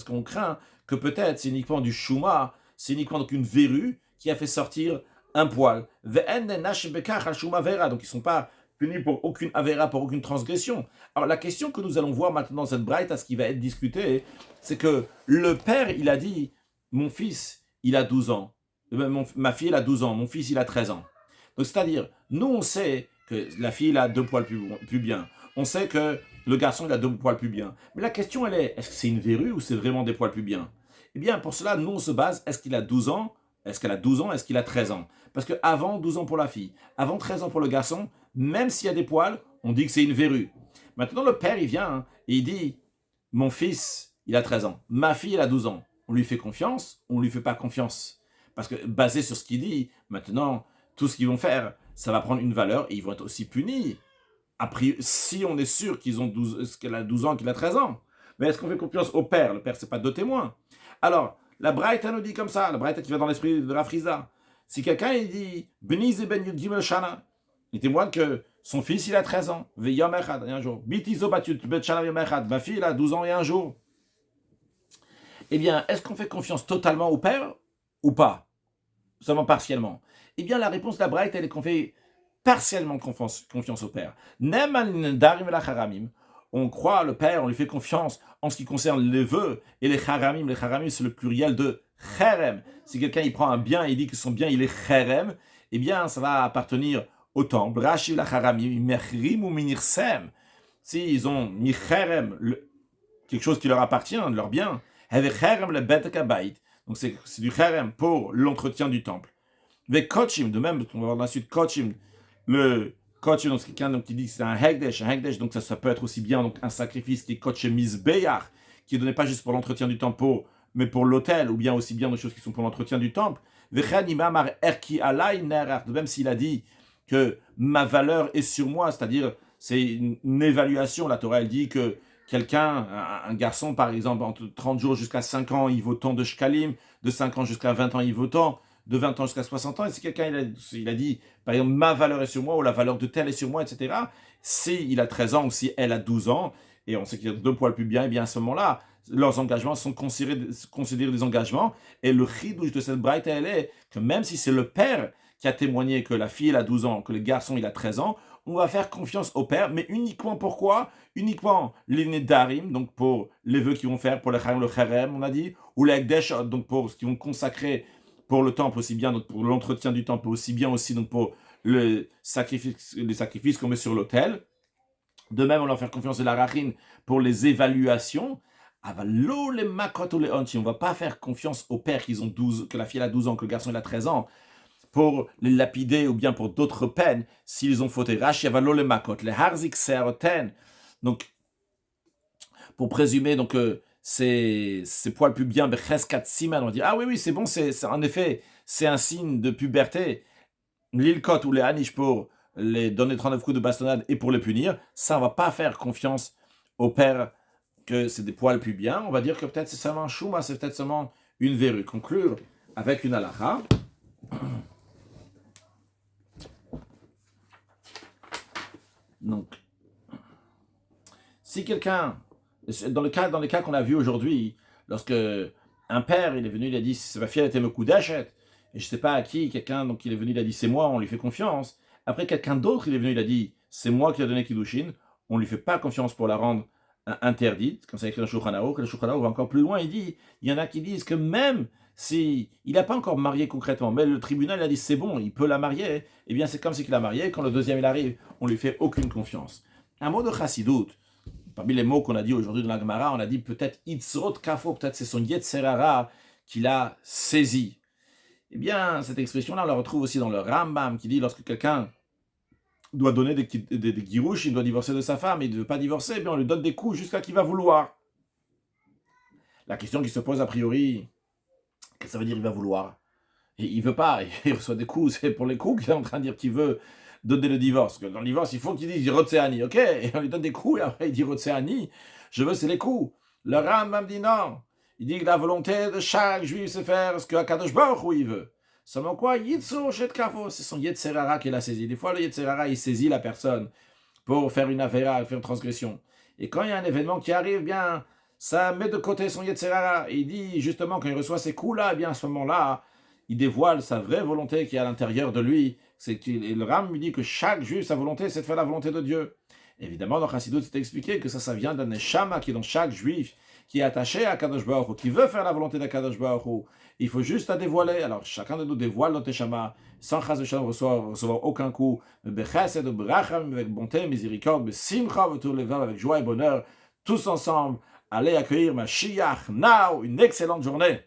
qu'on craint que peut-être c'est uniquement du shuma, c'est uniquement donc une verrue qui a fait sortir un poil. Donc ils ne sont pas punis pour aucune avera, pour aucune transgression. Alors la question que nous allons voir maintenant dans cette braïta, ce qui va être discuté, c'est que le père, il a dit, mon fils, il a 12 ans. Ma fille, elle a 12 ans. Mon fils, il a 13 ans. Donc c'est-à-dire, nous on sait que la fille elle a deux poils pubiens. On sait que le garçon il a deux poils pubiens. Mais la question elle est-ce que c'est une verrue ou c'est vraiment des poils pubiens? Eh bien pour cela, nous on se base, est-ce qu'il a 12 ans? Est-ce qu'elle a 12 ans? Est-ce qu'il a 13 ans? Parce que avant 12 ans pour la fille, avant 13 ans pour le garçon, même s'il y a des poils, on dit que c'est une verrue. Maintenant le père il vient et il dit, mon fils il a 13 ans, ma fille elle a 12 ans. On lui fait confiance, on lui fait pas confiance. Parce que basé sur ce qu'il dit, maintenant, tout ce qu'ils vont faire, ça va prendre une valeur et ils vont être aussi punis. Après, si on est sûr qu'elle a 12 ans, qu'il a 13 ans. Mais est-ce qu'on fait confiance au père? Le père, c'est pas deux témoins. Alors, la Braïta nous dit comme ça, la Braïta qui va dans l'esprit de Rafriza. Si quelqu'un il dit Benize ben Yud Gimel Shana, il témoigne que son fils il a 13 ans, Veyom Echad, et un jour. Bitizo Batut Bet Shana Yom Echad, ma fille elle a 12 ans et un jour. Eh bien, est-ce qu'on fait confiance totalement au père ou pas? Seulement partiellement. Eh bien, la réponse de la Braïta, elle est qu'on fait partiellement confiance au père. On croit le père, on lui fait confiance en ce qui concerne les vœux. Et les charamim c'est le pluriel de cherem. Si quelqu'un il prend un bien et il dit que son bien il est cherem, eh bien ça va appartenir au temple. Rashi la charamim, mechrim ou minirsem. S'ils ont mis cherem, quelque chose qui leur appartient, de leur bien, cherem le bet kabait. Donc c'est du cherem pour l'entretien du temple. Avec kochim, de même, on va voir dans la suite kochim. Le kochim, donc c'est quelqu'un qui dit que c'est un hekdesh, donc ça peut être aussi bien donc un sacrifice qui est kochim misbeyach, qui est donné pas juste pour l'entretien du temple, mais pour l'autel, ou bien aussi bien des choses qui sont pour l'entretien du temple. Même s'il a dit que ma valeur est sur moi, c'est-à-dire c'est une évaluation. La Torah elle dit que quelqu'un, un garçon par exemple, entre 30 jours jusqu'à 5 ans, il vaut tant de shkalim, de 5 ans jusqu'à 20 ans, il vaut tant, de 20 ans jusqu'à 60 ans, et si quelqu'un il a dit, par exemple, ma valeur est sur moi, ou la valeur de tel est sur moi, etc., si il a 13 ans ou si elle a 12 ans, et on sait qu'il y a deux poils plus bien, et bien à ce moment-là, leurs engagements sont considérés des engagements, et le chidouche de cette braïta, elle est que même si c'est le père qui a témoigné que la fille elle a 12 ans, que le garçon il a 13 ans, on va faire confiance au père, mais uniquement pourquoi? Uniquement les nedarim, donc pour les vœux qu'ils vont faire, pour le cherem, on a dit, ou les ekdesh, donc pour ce qu'ils vont consacrer pour le temple aussi bien, donc pour l'entretien du temple aussi bien aussi, donc pour les sacrifices qu'on met sur l'autel. De même, on va leur faire confiance de la rachine pour les évaluations. Avalo les makot ou les onchi, on va pas faire confiance au père que la fille a 12 ans, que le garçon il a 13 ans, pour les lapider ou bien pour d'autres peines s'ils ont fauté. Rashi avalo les makot, les harzik seroten. Donc, pour présumer donc ces poils pubiens, becheskat siman, on dit ah oui c'est bon, c'est en effet c'est un signe de puberté. L'ilkot ou les hanish pour les donner 39 coups de bastonnade et pour les punir, ça on va pas faire confiance au père que c'est des poils pubiens. On va dire que peut-être c'est seulement un chouma, c'est peut-être seulement une verrue. Conclure avec une halakha. Donc, si quelqu'un, dans le cas qu'on a vu aujourd'hui, lorsque Un père, il est venu, il a dit, ma fille, elle était me d'achète. Et je sais pas à qui, quelqu'un, donc il est venu, il a dit, c'est moi, on lui fait confiance. Après, quelqu'un d'autre, il est venu, il a dit, c'est moi qui ai donné Kiddushin, on lui fait pas confiance pour la rendre interdite, comme ça écrit dans le Shulchan Aruch. Le Shulchan Aruch va encore plus loin, il dit, il y en a qui disent que même si il n'a pas encore marié concrètement, mais le tribunal a dit c'est bon, il peut la marier, eh bien c'est comme si qu'il a marié, quand le deuxième il arrive, on lui fait aucune confiance. Un mot de chassidut, parmi les mots qu'on a dit aujourd'hui dans la Gemara, on a dit peut-être Itzrot Kafo, peut-être c'est son Yetzerara qu'il a saisi. Eh bien, cette expression-là, on la retrouve aussi dans le Rambam qui dit lorsque quelqu'un doit donner des girouches, il doit divorcer de sa femme, il ne veut pas divorcer, eh bien on lui donne des coups jusqu'à qu'il va vouloir. La question qui se pose a priori, qu'est-ce que ça veut dire il va vouloir? Et il veut pas, il reçoit des coups, c'est pour les coups qu'il est en train de dire qu'il veut donner le divorce. Parce que dans le divorce, il faut qu'il dise Rotseani, ok? Et on lui donne des coups et après il dit Rotseani, je veux c'est les coups. Le Rambam dit non. Il dit que la volonté de chaque juif c'est faire ce que Akadosh Baruch Hu il veut. Seulement quoi? Yitzur Shet Kafo, c'est son Yetzerara qu'il a saisi. Des fois, le Yetzerara, il saisit la personne pour faire une affaire, faire une transgression. Et quand il y a un événement qui arrive, bien, ça met de côté son Yetzerara. Et il dit justement, quand il reçoit ces coups-là, eh bien à ce moment-là, il dévoile sa vraie volonté qui est à l'intérieur de lui. Et le Ram lui dit que chaque juif, sa volonté, c'est de faire la volonté de Dieu. Évidemment, dans Chassidut, c'est expliqué que ça vient d'un neshama qui est dans chaque juif, qui est attaché à Kadosh Baruch Hu, qui veut faire la volonté de Kadosh Baruch Hu. Il faut juste la dévoiler. Alors, chacun de nous dévoile notre neshama, sans chas de shalom recevoir aucun coup, mais bechesed, de bracham, avec bonté, miséricorde, mais simcha, avec joie et bonheur, tous ensemble, allez accueillir Mashiach now, une excellente journée.